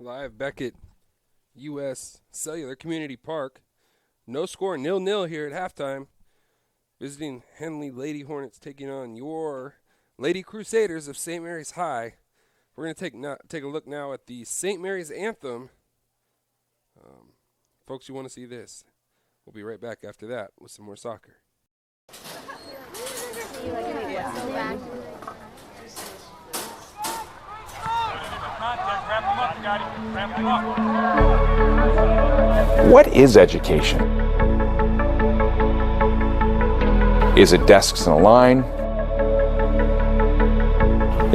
Live back at U.S. Cellular Community Park. No score, 0-0 here at halftime. Visiting Henley Lady Hornets taking on your Lady Crusaders of St. Mary's High. We're going to take a look now at the St. Mary's Anthem. Folks, you want to see this. We'll be right back after that with some more soccer. What is education? Is it desks in a line?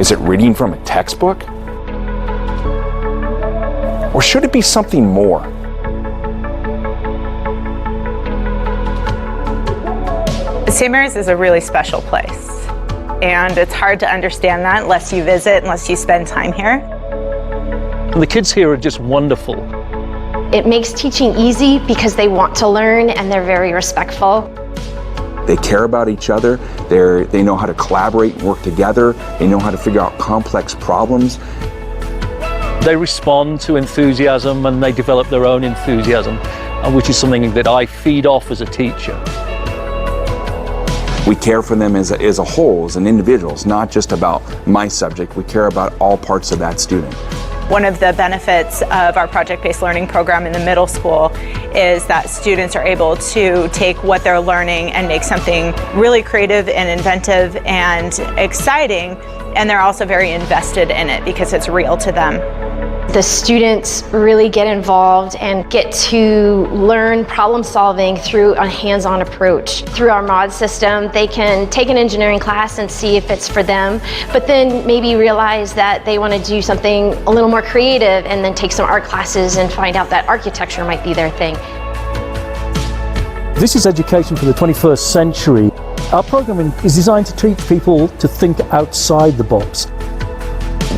Is it reading from a textbook? Or should it be something more? St. Mary's is a really special place, and it's hard to understand that unless you visit, unless you spend time here. And the kids here are just wonderful. It makes teaching easy because they want to learn and they're very respectful. They care about each other, they know how to collaborate and work together, they know how to figure out complex problems. They respond to enthusiasm and they develop their own enthusiasm, which is something that I feed off as a teacher. We care for them as a whole, as an individual. It's not just about my subject, we care about all parts of that student. One of the benefits of our project-based learning program in the middle school is that students are able to take what they're learning and make something really creative and inventive and exciting, and they're also very invested in it because it's real to them. The students really get involved and get to learn problem solving through a hands-on approach. Through our mod system, they can take an engineering class and see if it's for them, but then maybe realize that they want to do something a little more creative and then take some art classes and find out that architecture might be their thing. This is education for the 21st century. Our programming is designed to teach people to think outside the box.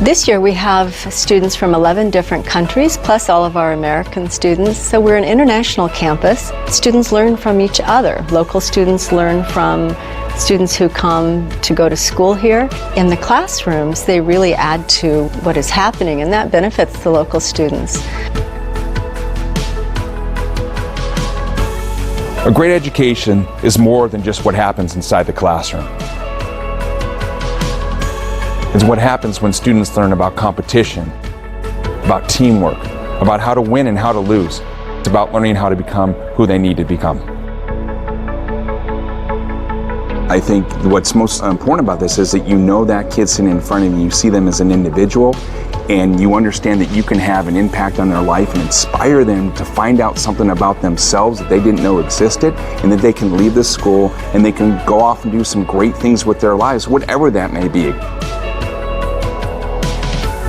This year we have students from 11 different countries, plus all of our American students. So we're an international campus. Students learn from each other. Local students learn from students who come to go to school here. In the classrooms, they really add to what is happening, and that benefits the local students. A great education is more than just what happens inside the classroom. It's what happens when students learn about competition, about teamwork, about how to win and how to lose. It's about learning how to become who they need to become. I think what's most important about this is that you know that kid sitting in front of you, you see them as an individual, and you understand that you can have an impact on their life and inspire them to find out something about themselves that they didn't know existed, and that they can leave this school and they can go off and do some great things with their lives, whatever that may be.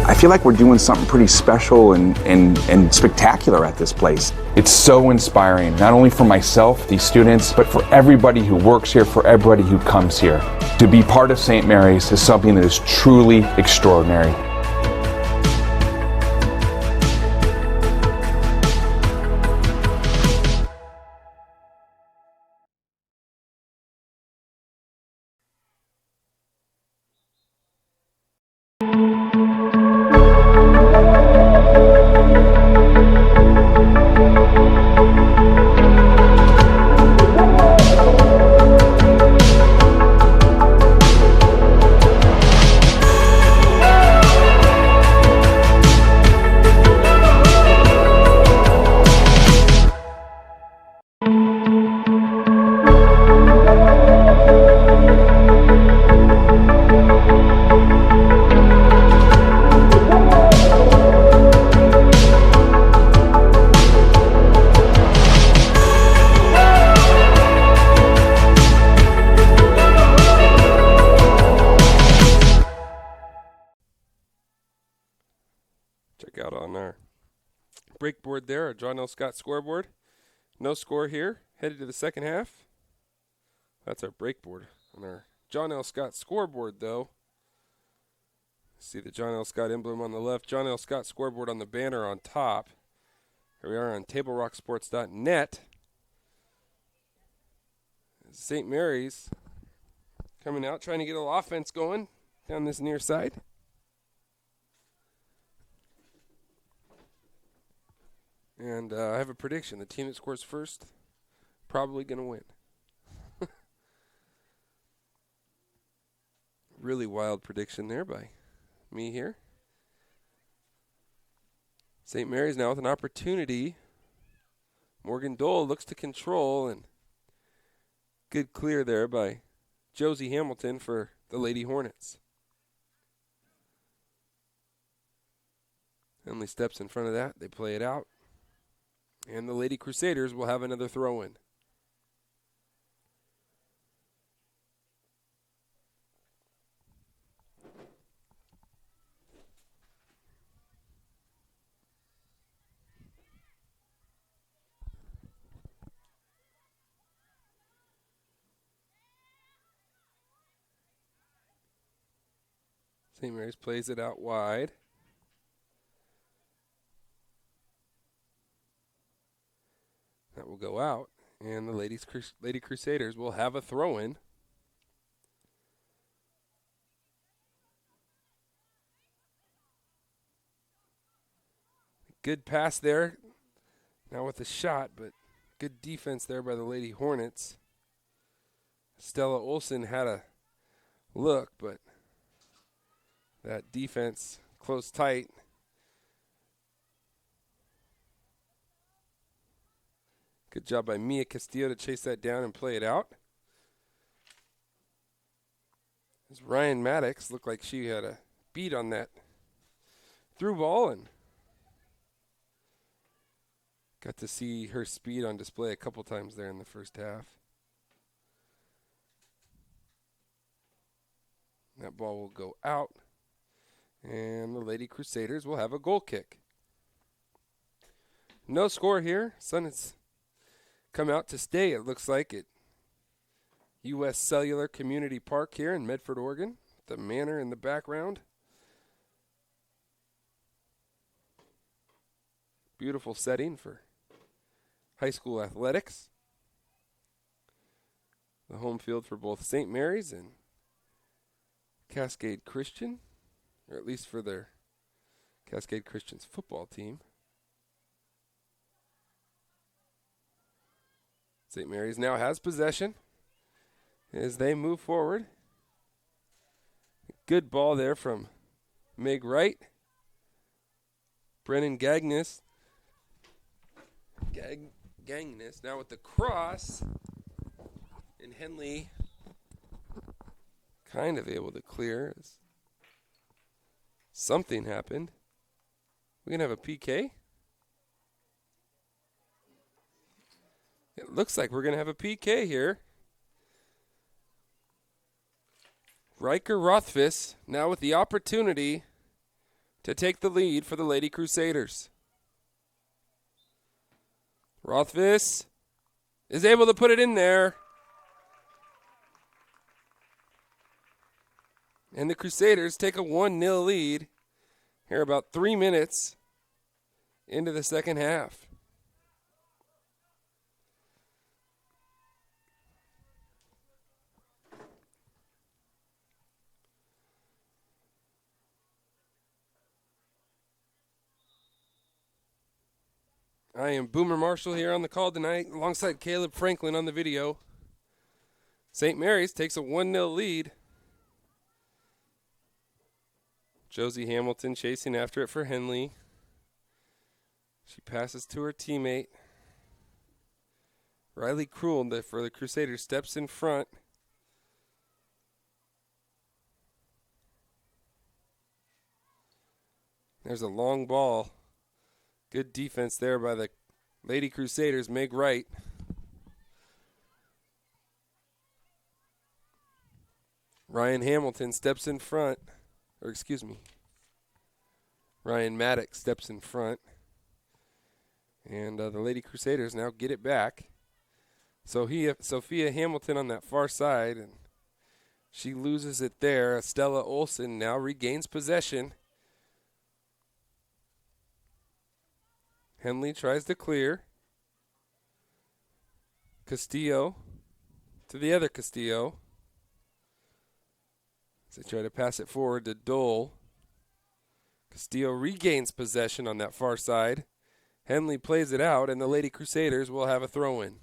I feel like we're doing something pretty special and spectacular at this place. It's so inspiring, not only for myself, these students, but for everybody who works here, for everybody who comes here. To be part of St. Mary's is something that is truly extraordinary. Check out on our break board there, our John L. Scott scoreboard. No score here. Headed to the second half. That's our break board. On our John L. Scott scoreboard, though, see the John L. Scott emblem on the left, John L. Scott scoreboard on the banner on top. Here we are on TableRockSports.net. St. Mary's coming out, trying to get a little offense going down this near side. And I have a prediction. The team that scores first, probably going to win. Really wild prediction there by me here. St. Mary's now with an opportunity. Morgan Dole looks to control, and good clear there by Josie Hamilton for the Lady Hornets. Henley steps in front of that. They play it out. And the Lady Crusaders will have another throw-in. St. Mary's plays it out wide. That will go out, and the Lady Crusaders will have a throw-in. Good pass there. Now with the shot, but good defense there by the Lady Hornets. Stella Olson had a look, but that defense close tight. Good job by Mia Castillo to chase that down and play it out. As Ryan Maddox looked like she had a beat on that through ball and got to see her speed on display a couple times there in the first half. That ball will go out, and the Lady Crusaders will have a goal kick. No score here. Sun has come out to stay, it looks like, at U.S. Cellular Community Park here in Medford, Oregon. The manor in the background. Beautiful setting for high school athletics. The home field for both St. Mary's and Cascade Christian, or at least for their Cascade Christian's football team. St. Mary's now has possession as they move forward. Good ball there from Meg Wright. Brennan Gagnes now with the cross. And Henley kind of able to clear as something happened. We're going to have a PK. It looks like we're going to have a PK here. Riker Rothfuss now with the opportunity to take the lead for the Lady Crusaders. Rothfuss is able to put it in there. And the Crusaders take a 1-0 lead here about 3 minutes into the second half. I am Boomer Marshall here on the call tonight alongside Caleb Franklin on the video. St. Mary's takes a 1-0 lead. Josie Hamilton chasing after it for Henley. She passes to her teammate. Riley Krul for the Crusaders steps in front. There's a long ball. Good defense there by the Lady Crusaders, Meg Wright. Ryan Hamilton steps in front. Ryan Maddox steps in front. And the Lady Crusaders now get it back. Sophia Hamilton on that far side, and she loses it there. Stella Olson now regains possession. Henley tries to clear. Castillo to the other Castillo. As they try to pass it forward to Dole. Castillo regains possession on that far side. Henley plays it out, and the Lady Crusaders will have a throw-in.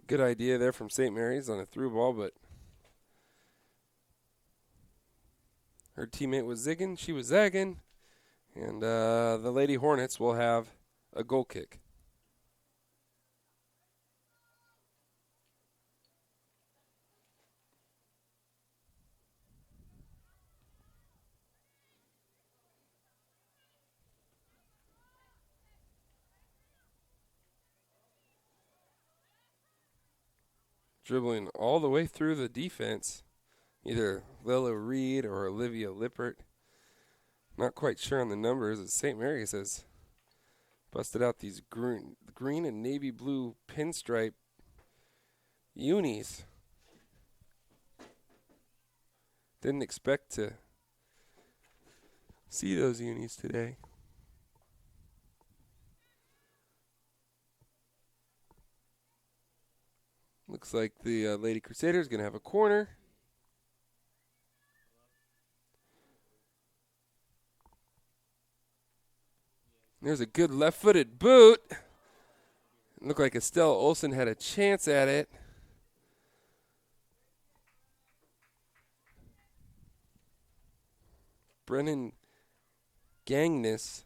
Good idea there from St. Mary's on a through ball, but her teammate was zigging, she was zagging, and the Lady Hornets will have a goal kick. Dribbling all the way through the defense, either Lila Reed or Olivia Lippert. Not quite sure on the numbers, as St. Mary's has busted out these green and navy blue pinstripe unis. Didn't expect to see those unis today. Looks like the Lady Crusader is going to have a corner. There's a good left-footed boot. Looked like Estelle Olsen had a chance at it. Brennan Gangness,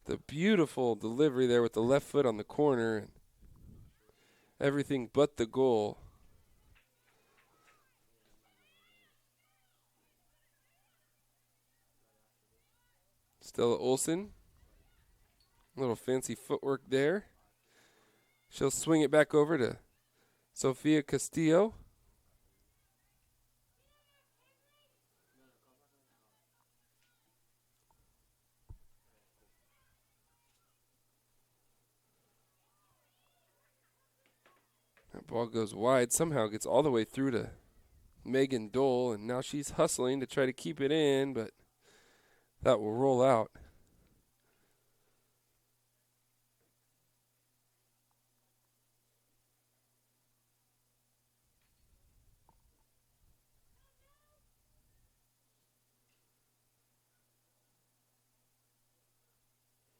the beautiful delivery there with the left foot on the corner. Everything but the goal. Stella Olsen. A little fancy footwork there. She'll swing it back over to Sofia Castillo. That ball goes wide, somehow gets all the way through to Megan Dole, and now she's hustling to try to keep it in, but that will roll out.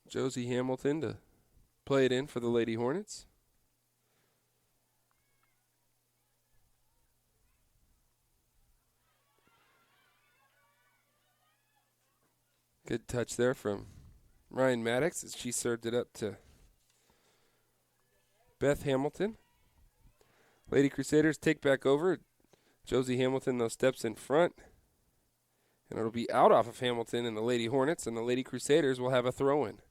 Josie Hamilton to play it in for the Lady Hornets. Good touch there from Ryan Maddox as she served it up to Beth Hamilton. Lady Crusaders take back over. Josie Hamilton, though, steps in front. And it'll be out off of Hamilton and the Lady Hornets, and the Lady Crusaders will have a throw-in.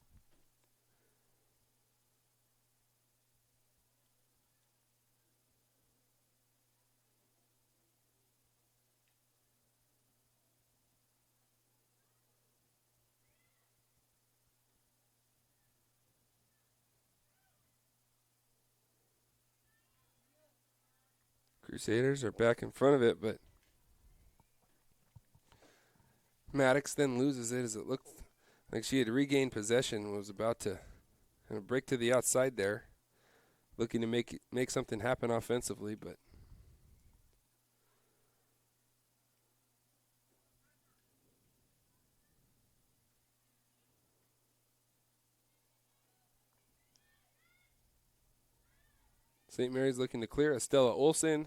Crusaders are back in front of it, but Maddox then loses it as it looked like she had regained possession and was about to break to the outside there, looking to make something happen offensively, but St. Mary's looking to clear. Estella Olsen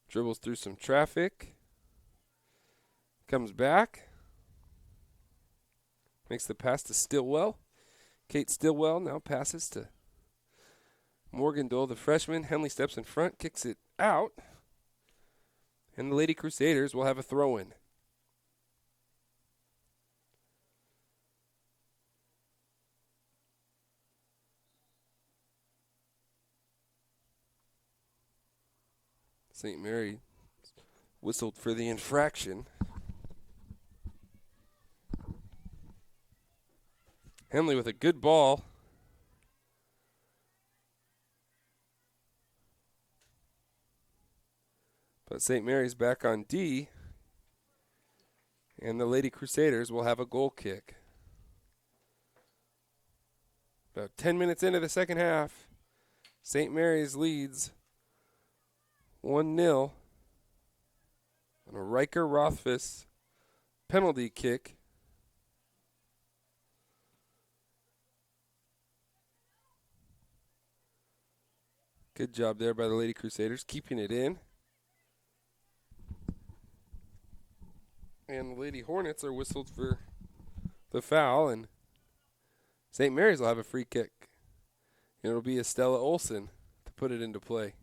dribbles through some traffic. Comes back. Makes the pass to Stillwell. Kate Stillwell now passes to Morgan Dole, the freshman. Henley steps in front, kicks it out. And the Lady Crusaders will have a throw-in. St. Mary whistled for the infraction. Henley with a good ball. But St. Mary's back on D. And the Lady Crusaders will have a goal kick. About 10 minutes into the second half, St. Mary's leads 1-0 on a Riker Rothfuss penalty kick. Good job there by the Lady Crusaders, keeping it in. And the Lady Hornets are whistled for the foul, and St. Mary's will have a free kick. It'll be Estella Olson to put it into play.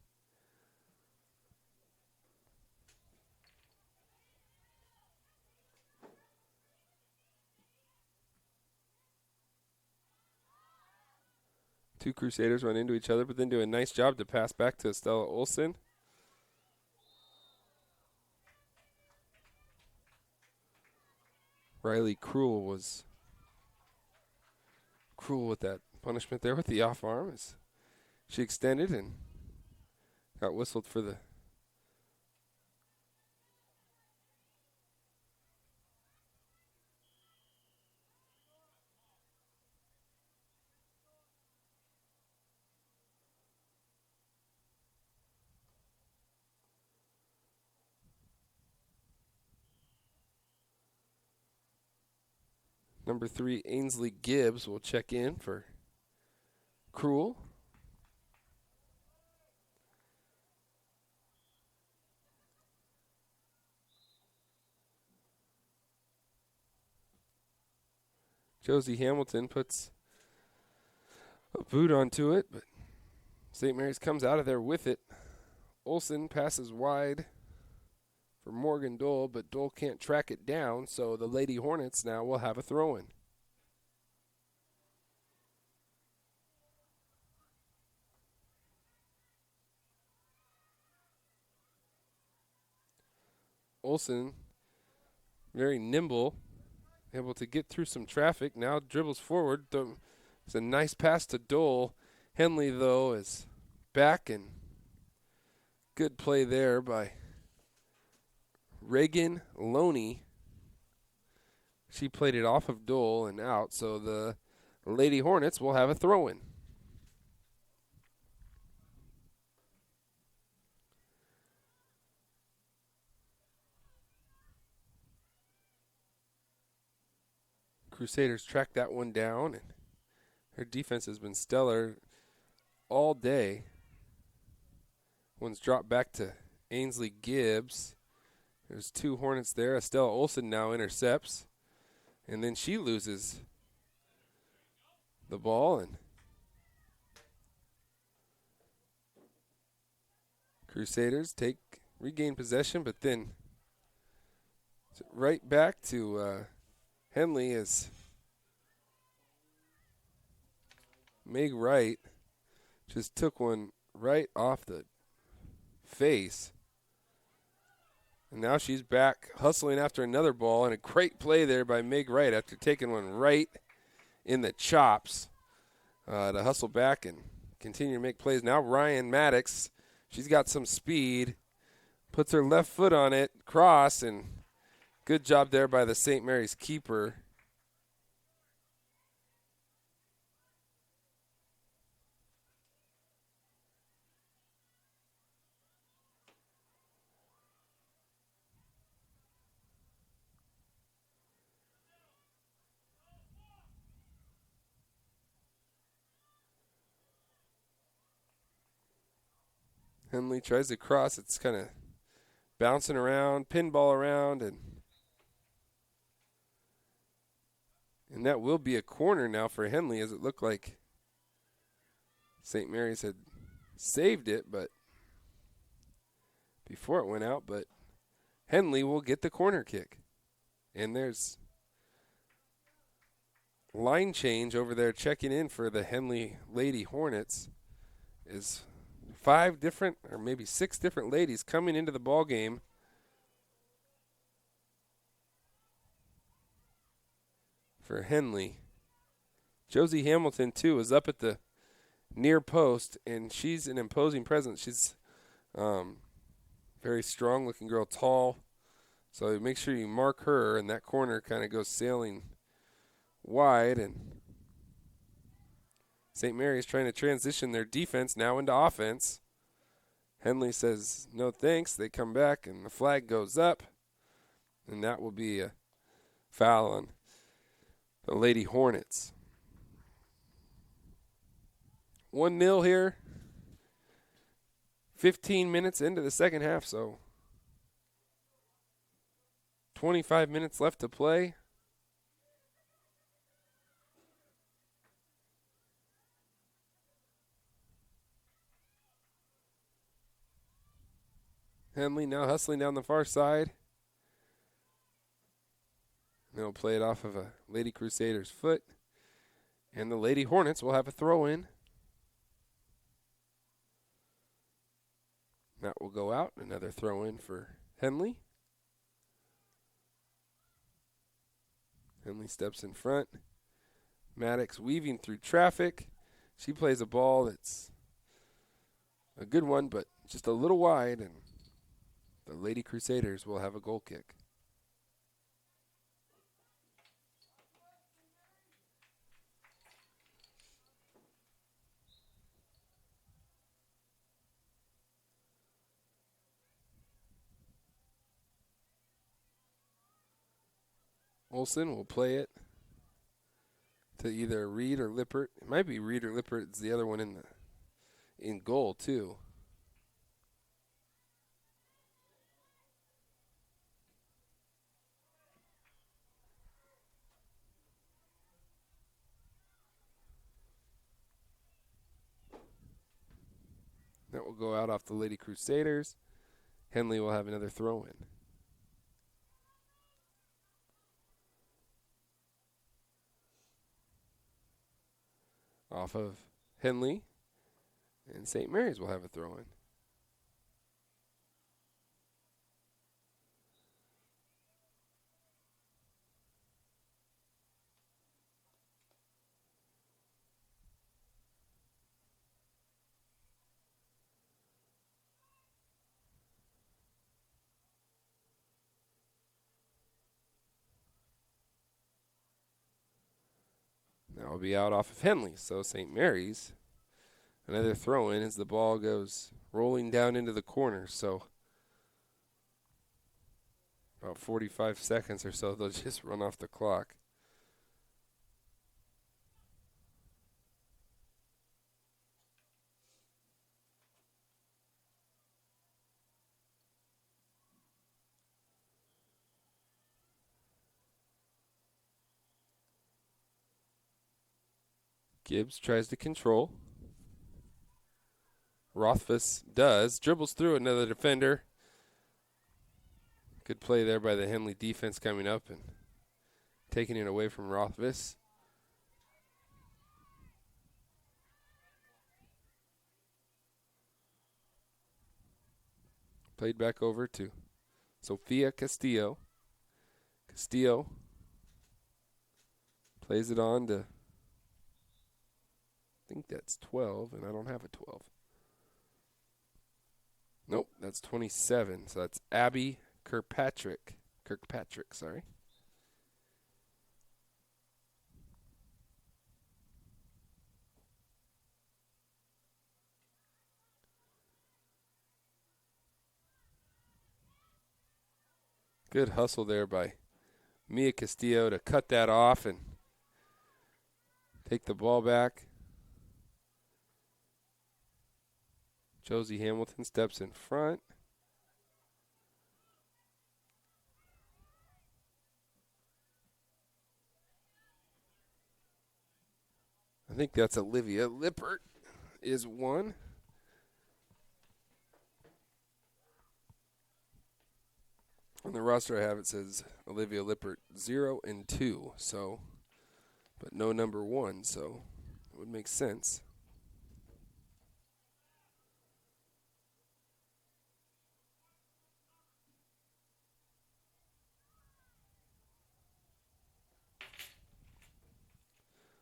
Two Crusaders run into each other, but then do a nice job to pass back to Estella Olson. Riley Cruel was cruel with that punishment there with the off arm as she extended and got whistled for the number 3, Ainsley Gibbs will check in for Cruel. Josie Hamilton puts a boot onto it, but St. Mary's comes out of there with it. Olson passes wide for Morgan Dole, but Dole can't track it down, so the Lady Hornets now will have a throw-in. Olson, very nimble, able to get through some traffic, now dribbles forward. It's a nice pass to Dole. Henley, though, is back, and good play there by Reagan Loney. She played it off of Dole and out, so the Lady Hornets will have a throw-in. Crusaders track that one down, and her defense has been stellar all day. One's dropped back to Ainsley Gibbs. There's two Hornets there. Estella Olson now intercepts, and then she loses the ball, and Crusaders regain possession, but then right back to Henley as Meg Wright just took one right off the face. And now she's back hustling after another ball, and a great play there by Meg Wright after taking one right in the chops to hustle back and continue to make plays. Now Ryan Maddox, she's got some speed, puts her left foot on it, cross, and good job there by the St. Mary's keeper. Henley tries to cross. It's kind of bouncing around, pinball around, and that will be a corner now for Henley, as it looked like St. Mary's had saved it, but before it went out, but Henley will get the corner kick. And there's line change over there checking in for the Henley Lady Hornets is 5 different or maybe 6 different ladies coming into the ball game. For Henley. Josie Hamilton, too, is up at the near post, and she's an imposing presence. She's very strong-looking girl, tall. So make sure you mark her, and that corner kind of goes sailing wide. And St. Mary's trying to transition their defense now into offense. Henley says, no thanks. They come back, and the flag goes up. And that will be a foul on the Lady Hornets. 1-0 here. 15 minutes into the second half, so 25 minutes left to play. Henley now hustling down the far side. They'll play it off of a Lady Crusaders' foot. And the Lady Hornets will have a throw-in. That will go out. Another throw-in for Henley. Henley steps in front. Maddox weaving through traffic. She plays a ball that's a good one, but just a little wide, and the Lady Crusaders will have a goal kick. Olsen will play it to either Reed or Lippert. It might be Reed or Lippert. It's the other one in goal too. That will go out off the Lady Crusaders. Henley will have another throw-in. Off of Henley, and St. Mary's will have a throw-in. That will be out off of Henley. So St. Mary's, another throw-in as the ball goes rolling down into the corner. So about 45 seconds or so, they'll just run off the clock. Gibbs tries to control. Rothfuss does. Dribbles through another defender. Good play there by the Henley defense coming up and taking it away from Rothfuss. Played back over to Sophia Castillo. Castillo plays it on to, I think that's 12, and I don't have a 12. Nope, that's 27. So that's Abby Kirkpatrick. Sorry. Good hustle there by Mia Castillo to cut that off and take the ball back. Josie Hamilton steps in front. I think that's Olivia Lippert is one. On the roster I have it says Olivia Lippert 0 and 2, so, but no number 1, so it would make sense.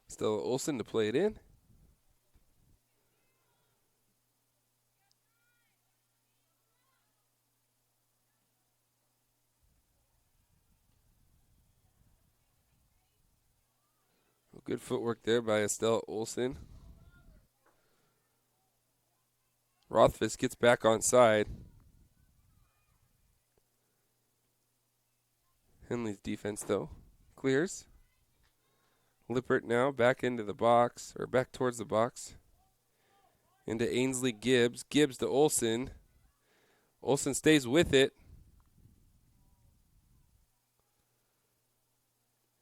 Still Olsen to play it in. Good footwork there by Estelle Olsen. Rothfuss gets back on side. Henley's defense, though, clears. Lippert now back into the box, or back towards the box. Into Ainsley Gibbs. Gibbs to Olsen. Olsen stays with it.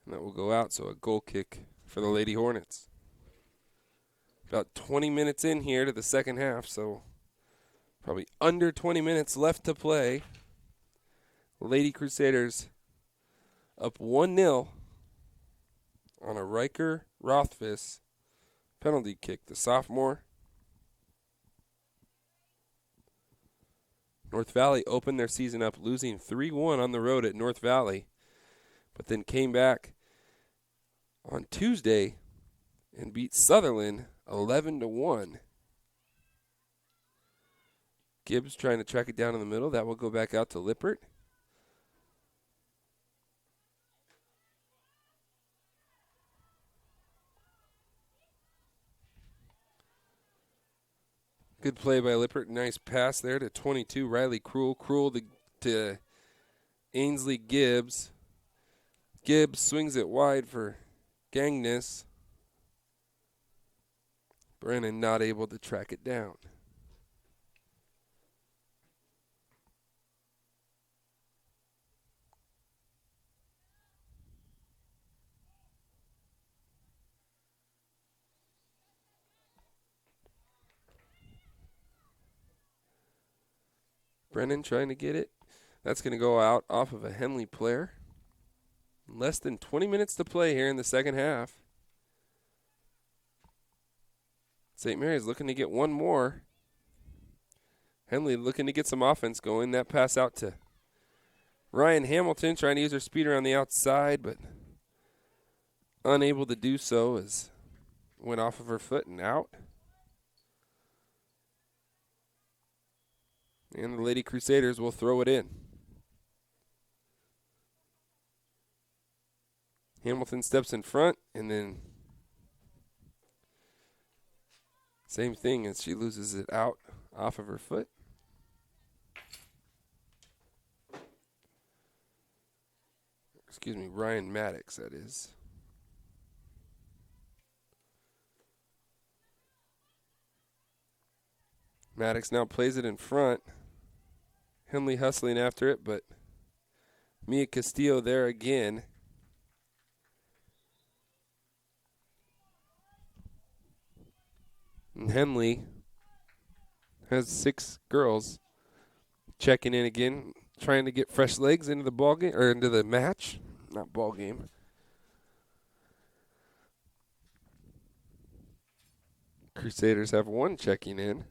And that will go out, so a goal kick for the Lady Hornets. About 20 minutes in here to the second half, so probably under 20 minutes left to play. Lady Crusaders up 1-0 on a Riker Rothfuss penalty kick. The sophomore. North Valley opened their season up losing 3-1 on the road at North Valley, but then came back on Tuesday and beat Sutherland 11-1. Gibbs trying to track it down in the middle. That will go back out to Lippert. Good play by Lippert. Nice pass there to 22, Riley Cruel. Cruel to Ainsley Gibbs. Gibbs swings it wide for Gangness. Brennan not able to track it down. Brennan trying to get it. That's going to go out off of a Henley player. Less than 20 minutes to play here in the second half. St. Mary's looking to get one more. Henley looking to get some offense going. That pass out to Ryan Hamilton, trying to use her speeder on the outside, but unable to do so as went off of her foot and out. And the Lady Crusaders will throw it in. Hamilton steps in front, and then same thing as she loses it out off of her foot. Excuse me, Ryan Maddox, that is. Maddox now plays it in front. Henley hustling after it, but Mia Castillo there again. And Henley has 6 girls checking in again, trying to get fresh legs into the ball game or into the match, not ball game. Crusaders have 1 checking in.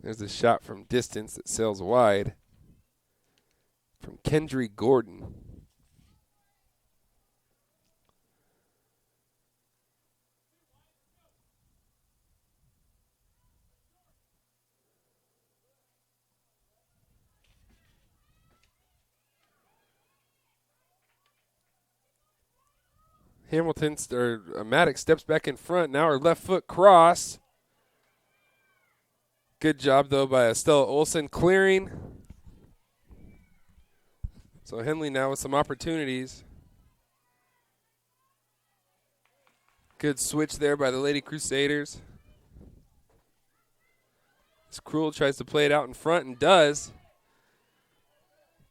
There's a shot from distance that sails wide from Kendry Gordon. Maddox steps back in front. Now her left foot cross. Good job, though, by Estella Olsen clearing. So Henley now with some opportunities. Good switch there by the Lady Crusaders. As Cruel tries to play it out in front and does.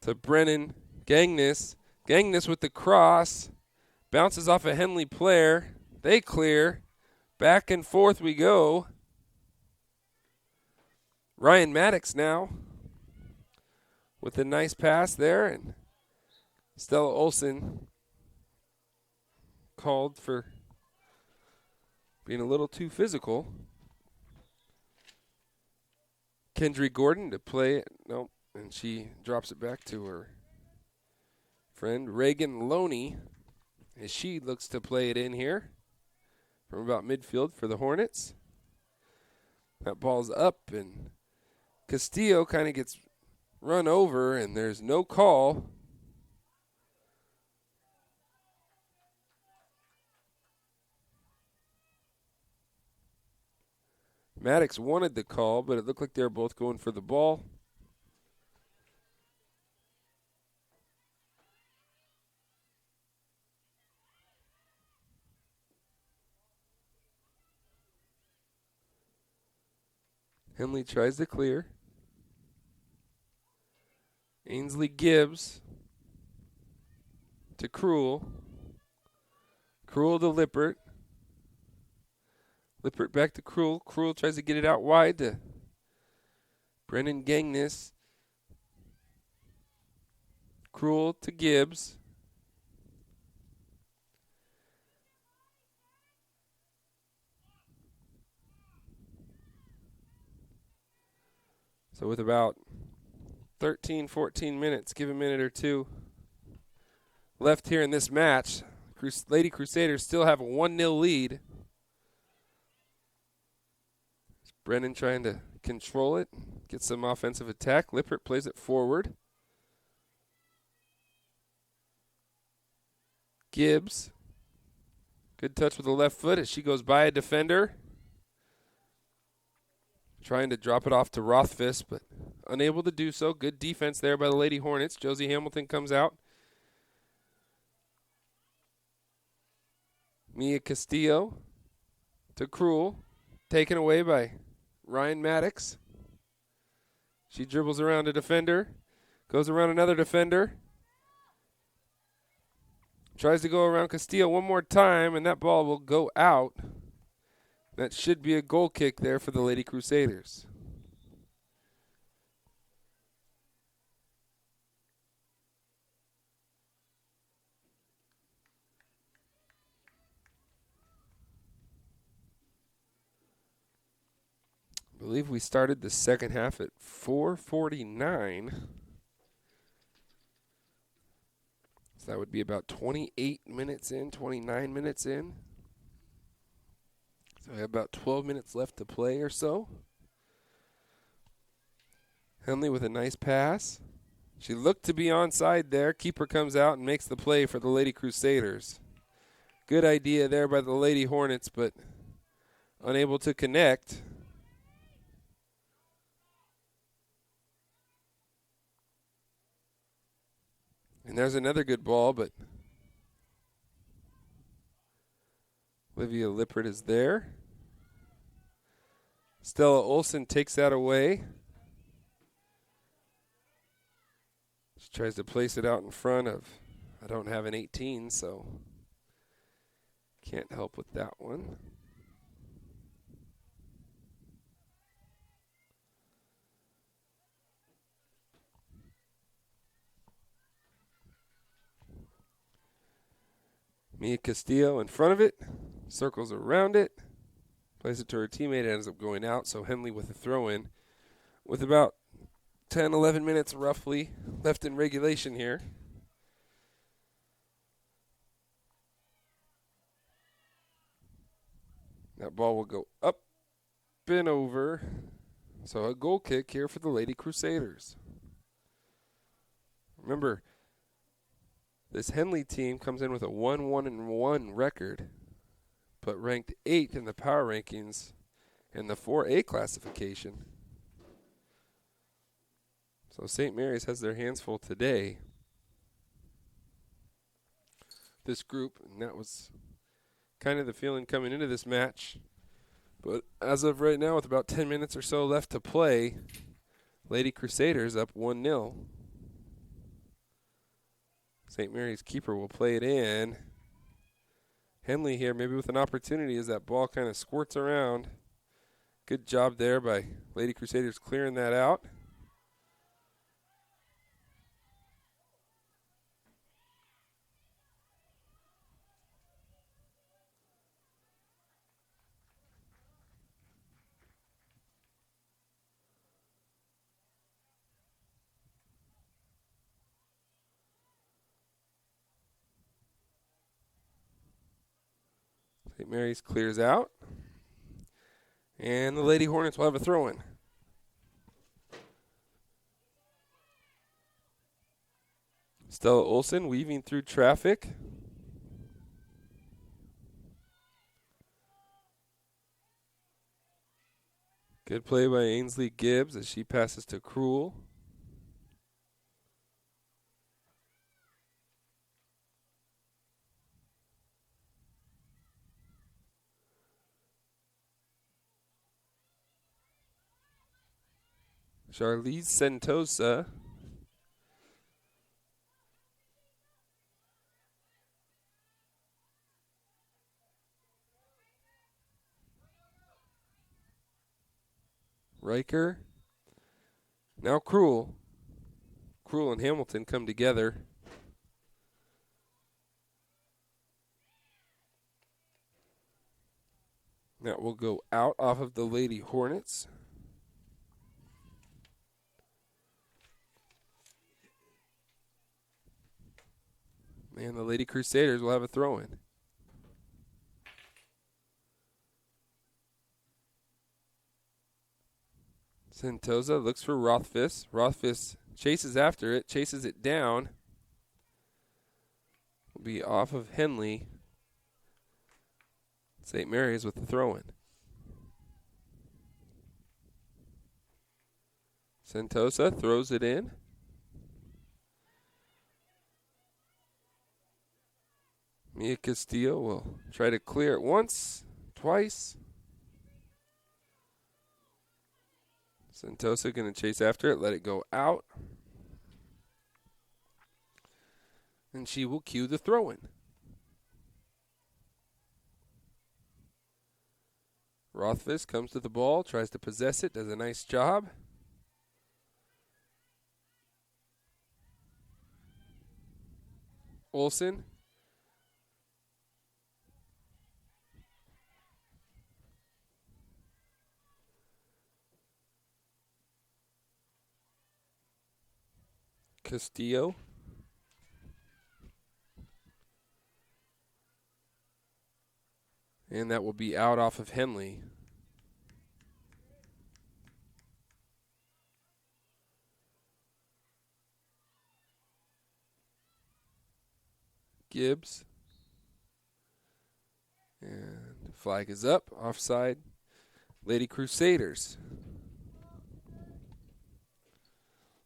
To Brennan Gangness. Gangness with the cross. Bounces off a Henley player. They clear. Back and forth we go. Ryan Maddox now with a nice pass there, and Stella Olsen called for being a little too physical. Kendry Gordon to play it. No, And she drops it back to her friend Reagan Loney as she looks to play it in here from about midfield for the Hornets. That ball's up, and Castillo kind of gets run over, and there's no call. Maddox wanted the call, but it looked like they were both going for the ball. Henley tries to clear. Ainsley Gibbs to Krul. Krul to Lippert. Lippert back to Krul. Krul tries to get it out wide to Brennan Gangnis. Krul to Gibbs. So with about 13, 14 minutes, give a minute or two left here in this match, Lady Crusaders still have a 1-0 lead. Brennan trying to control it, get some offensive attack. Lippert plays it forward. Gibbs, good touch with the left foot as she goes by a defender. Trying to drop it off to Rothfuss, but unable to do so. Good defense there by the Lady Hornets. Josie Hamilton comes out. Mia Castillo to Krul. Taken away by Ryan Maddox. She dribbles around a defender. Goes around another defender. Tries to go around Castillo one more time, and that ball will go out. That should be a goal kick there for the Lady Crusaders. I believe we started the second half at 4:49. So that would be about 28 minutes in, 29 minutes in. So we have about 12 minutes left to play or so. Henley with a nice pass. She looked to be onside there. Keeper comes out and makes the play for the Lady Crusaders. Good idea there by the Lady Hornets, but unable to connect. And there's another good ball, but Olivia Lippert is there. Stella Olson takes that away. She tries to place it out in front of, I don't have an 18, so can't help with that one. Mia Castillo in front of it, circles around it, plays it to her teammate, ends up going out, so Henley with a throw-in with about 10, 11 minutes roughly left in regulation here. That ball will go up and over, so a goal kick here for the Lady Crusaders. Remember, this Henley team comes in with a 1-1-1 record, but ranked 8th in the power rankings in the 4A classification. So St. Mary's has their hands full today. This group, and that was kind of the feeling coming into this match. But as of right now, with about 10 minutes or so left to play, Lady Crusaders up 1-0. St. Mary's keeper will play it in. Henley here maybe with an opportunity as that ball kind of squirts around. Good job there by Lady Crusaders clearing that out. St. Mary's clears out. And the Lady Hornets will have a throw-in. Stella Olson weaving through traffic. Good play by Ainsley Gibbs as she passes to Krul. Charlize Sentosa. Riker. Now Krul. Krul and Hamilton come together. That will go out off of the Lady Hornets. And the Lady Crusaders will have a throw-in. Sentosa looks for Rothfuss. Rothfuss chases after it, chases it down. Will be off of Henley. St. Mary's with the throw-in. Sentosa throws it in. Mia Castillo will try to clear it once, twice. Sentosa going to chase after it, let it go out. And she will cue the throw-in. Rothfuss comes to the ball, tries to possess it, does a nice job. Olsen. Castillo. And that will be out off of Henley. Gibbs. And flag is up, offside. Lady Crusaders.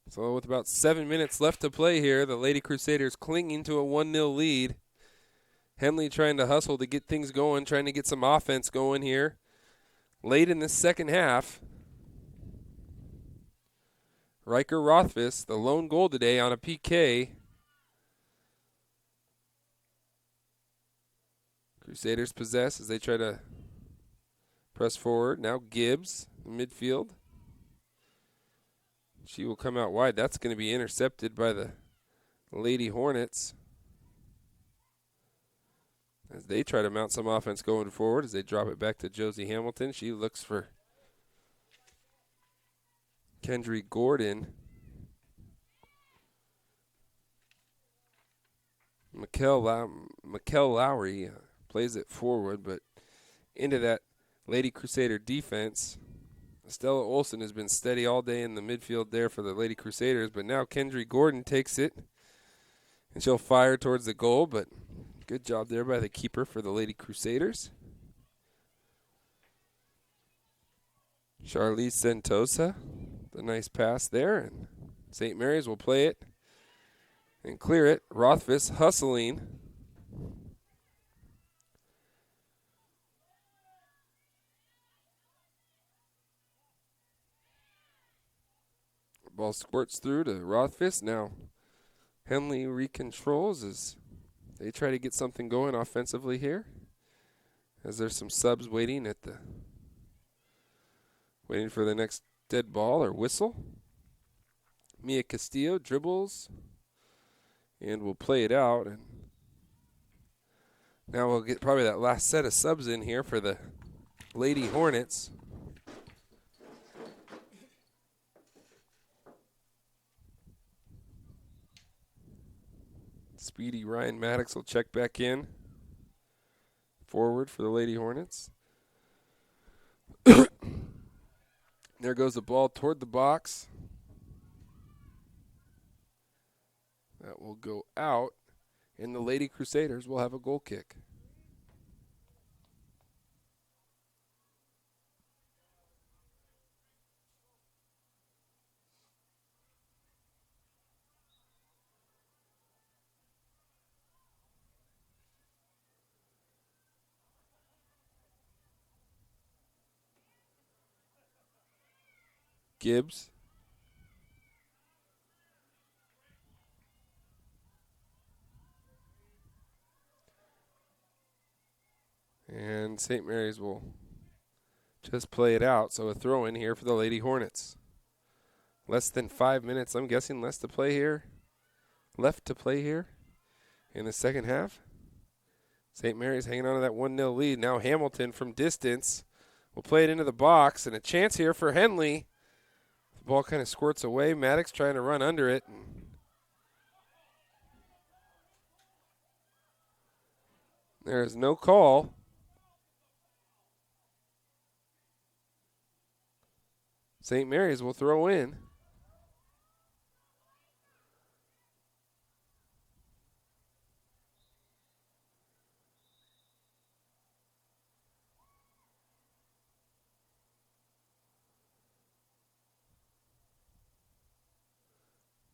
So with about 7 minutes left to play here, the Lady Crusaders clinging to a 1-0 lead. Henley trying to hustle to get things going, trying to get some offense going here. Late in the second half. Riker Rothfuss, the lone goal today on a PK. Crusaders possess as they try to press forward. Now Gibbs, midfield. She will come out wide. That's going to be intercepted by the Lady Hornets as they try to mount some offense going forward as they drop it back to Josie Hamilton. She looks for Kendry Gordon. Mikkel Lowry plays it forward, but into that Lady Crusader defense. Stella Olson has been steady all day in the midfield there for the Lady Crusaders, but now Kendry Gordon takes it, and she'll fire towards the goal, but good job there by the keeper for the Lady Crusaders. Charlize Sentosa, the nice pass there, and St. Mary's will play it and clear it. Rothfuss hustling. Ball squirts through to Rothfuss. Now Henley recontrols as they try to get something going offensively here. As there's some subs waiting for the next dead ball or whistle. Mia Castillo dribbles and will play it out. And now we'll get probably that last set of subs in here for the Lady Hornets. Speedy Ryan Maddox will check back in forward for the Lady Hornets. There goes the ball toward the box. That will go out, and the Lady Crusaders will have a goal kick. Gibbs. And St. Mary's will just play it out. So a throw in here for the Lady Hornets. Less than 5 minutes, I'm guessing, left to play here in the second half. St. Mary's hanging on to that 1-0 lead. Now Hamilton from distance will play it into the box, and a chance here for Henley. The ball kind of squirts away. Maddox trying to run under it. There is no call. St. Mary's will throw in.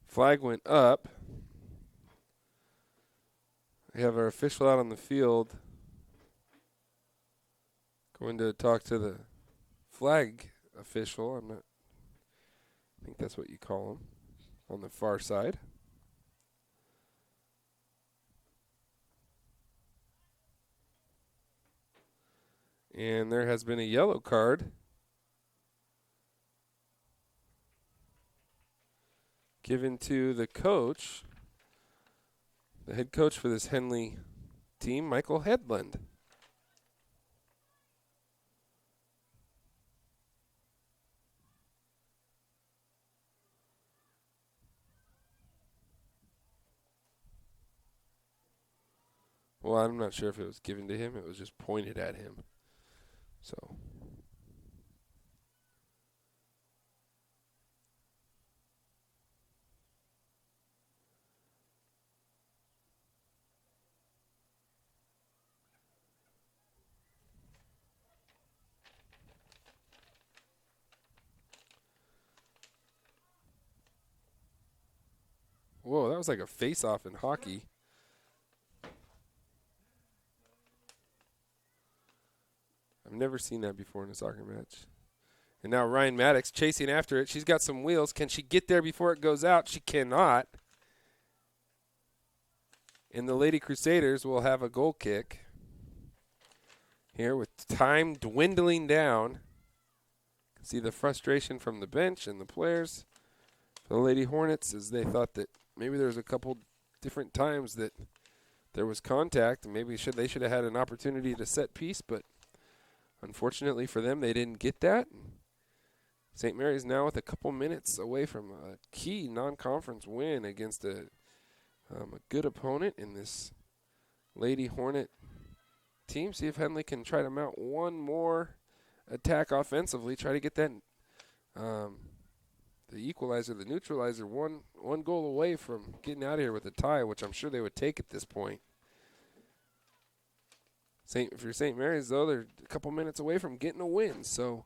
Flag went up. We have our official out on the field. Going to talk to the flag official. I think that's what you call him on the far side. And there has been a yellow card given to the coach, the head coach for this Henley team, Michael Headland. Well, I'm not sure if it was given to him. It was just pointed at him. So. Whoa, that was like a face-off in hockey. I've never seen that before in a soccer match. And now Ryan Maddox chasing after it. She's got some wheels. Can she get there before it goes out? She cannot. And the Lady Crusaders will have a goal kick here with time dwindling down. See the frustration from the bench and the players. The Lady Hornets, as they thought that maybe there was a couple different times that there was contact. Maybe they should have had an opportunity to set piece, but unfortunately for them, they didn't get that. St. Mary's now with a couple minutes away from a key non-conference win against a good opponent in this Lady Hornet team. See if Henley can try to mount one more attack offensively, try to get that the equalizer, the neutralizer, one goal away from getting out of here with a tie, which I'm sure they would take at this point. For St. Mary's, though, they're a couple minutes away from getting a win. So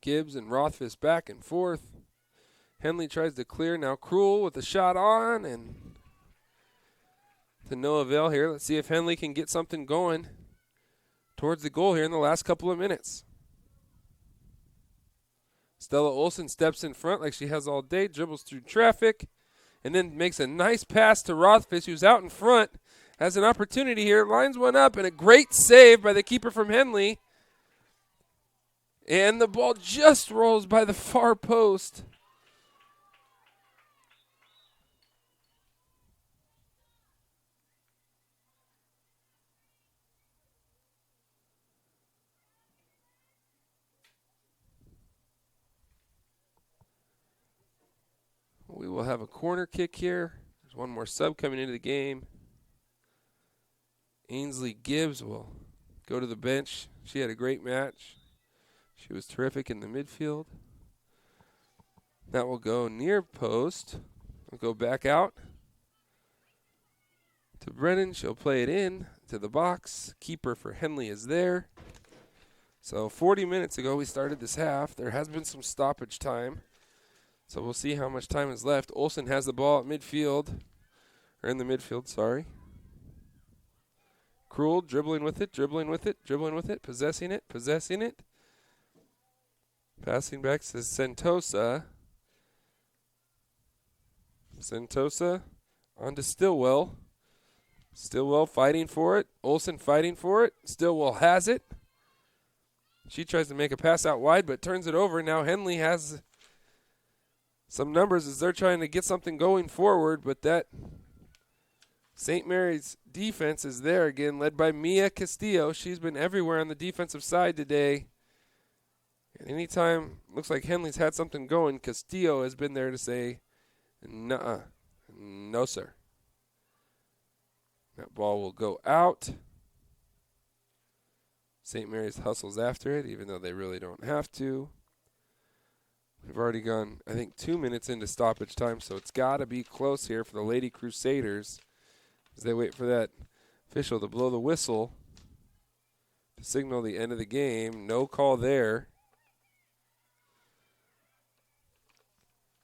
Gibbs and Rothfuss back and forth. Henley tries to clear. Now Cruel with the shot on, and to no avail here. Let's see if Henley can get something going towards the goal here in the last couple of minutes. Stella Olsen steps in front like she has all day, dribbles through traffic, and then makes a nice pass to Rothfuss, who's out in front, has an opportunity here, lines one up, and a great save by the keeper from Henley. And the ball just rolls by the far post. We will have a corner kick here. There's one more sub coming into the game. Ainsley Gibbs will go to the bench. She had a great match. She was terrific in the midfield. That will go near post. We'll go back out to Brennan. She'll play it in to the box. Keeper for Henley is there. So 40 minutes ago we started this half. There has been some stoppage time. So we'll see how much time is left. Olsen has the ball at midfield. Or in the midfield, sorry. Krul dribbling with it, possessing it. Passing back to Sentosa. Sentosa on to Stillwell. Stillwell fighting for it. Olsen fighting for it. Stillwell has it. She tries to make a pass out wide, but turns it over. Now Henley has some numbers as they're trying to get something going forward, but that St. Mary's defense is there again, led by Mia Castillo. She's been everywhere on the defensive side today. And anytime looks like Henley's had something going, Castillo has been there to say, nuh-uh, no sir. That ball will go out. St. Mary's hustles after it, even though they really don't have to. We've already gone, I think, 2 minutes into stoppage time, so it's got to be close here for the Lady Crusaders as they wait for that official to blow the whistle to signal the end of the game. No call there.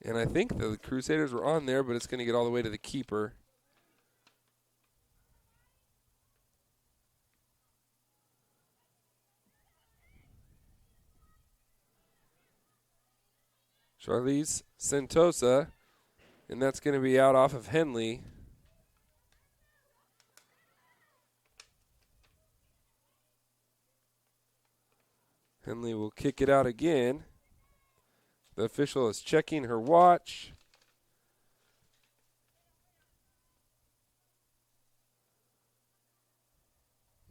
And I think the Crusaders were on there, but it's going to get all the way to the keeper. Charlize Sentosa, and that's going to be out off of Henley. Henley will kick it out again. The official is checking her watch.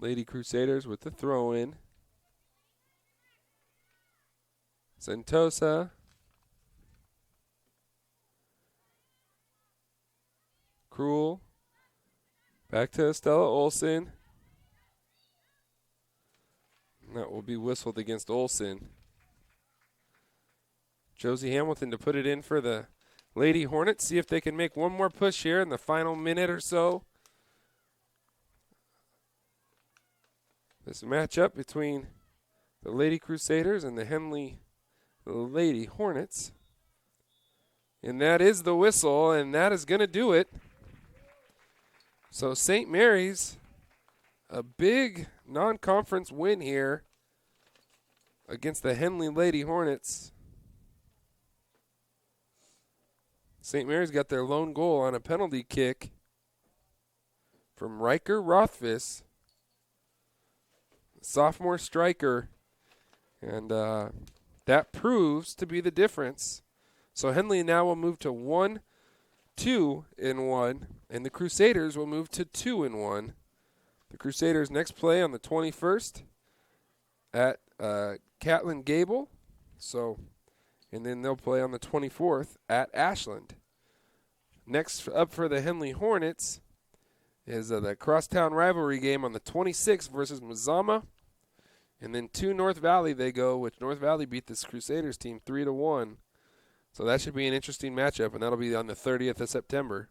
Lady Crusaders with the throw-in. Sentosa. Krul. Back to Estella Olsen. And that will be whistled against Olsen. Josie Hamilton to put it in for the Lady Hornets. See if they can make one more push here in the final minute or so. This matchup between the Lady Crusaders and the Henley Lady Hornets. And that is the whistle, and that is going to do it. So St. Mary's, a big non-conference win here against the Henley Lady Hornets. St. Mary's got their lone goal on a penalty kick from Riker Rothfuss, sophomore striker, and that proves to be the difference. So Henley now will move to 1-2-1, and the Crusaders will move to 2-1. The Crusaders next play on the 21st at Catlin Gable. So, and then they'll play on the 24th at Ashland. Next up for the Henley Hornets is the crosstown rivalry game on the 26th versus Mazama. And then to North Valley they go, which North Valley beat this Crusaders team 3-1. So that should be an interesting matchup, and that'll be on the 30th of September.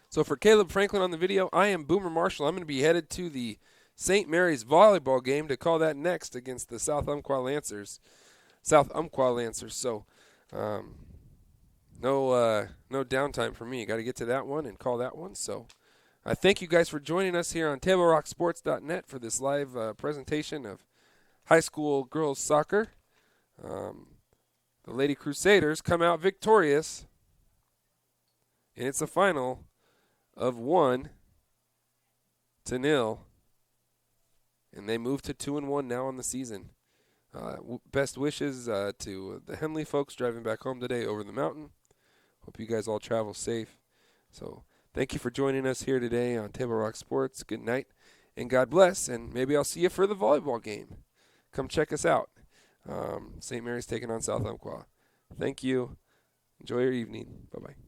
So for Caleb Franklin on the video, I am Boomer Marshall. I'm going to be headed to the St. Mary's volleyball game to call that next against the South Umpqua Lancers. So no downtime for me. Got to get to that one and call that one. So I thank you guys for joining us here on TableRockSports.net for this live presentation of high school girls soccer. The Lady Crusaders come out victorious, and it's a final of 1-0, and they move to 2-1 now on the season. Best wishes to the Henley folks driving back home today over the mountain. Hope you guys all travel safe. So thank you for joining us here today on Table Rock Sports. Good night, and God bless, and maybe I'll see you for the volleyball game. Come check us out. St. Mary's taking on South Umpqua. Thank you. Enjoy your evening. Bye-bye.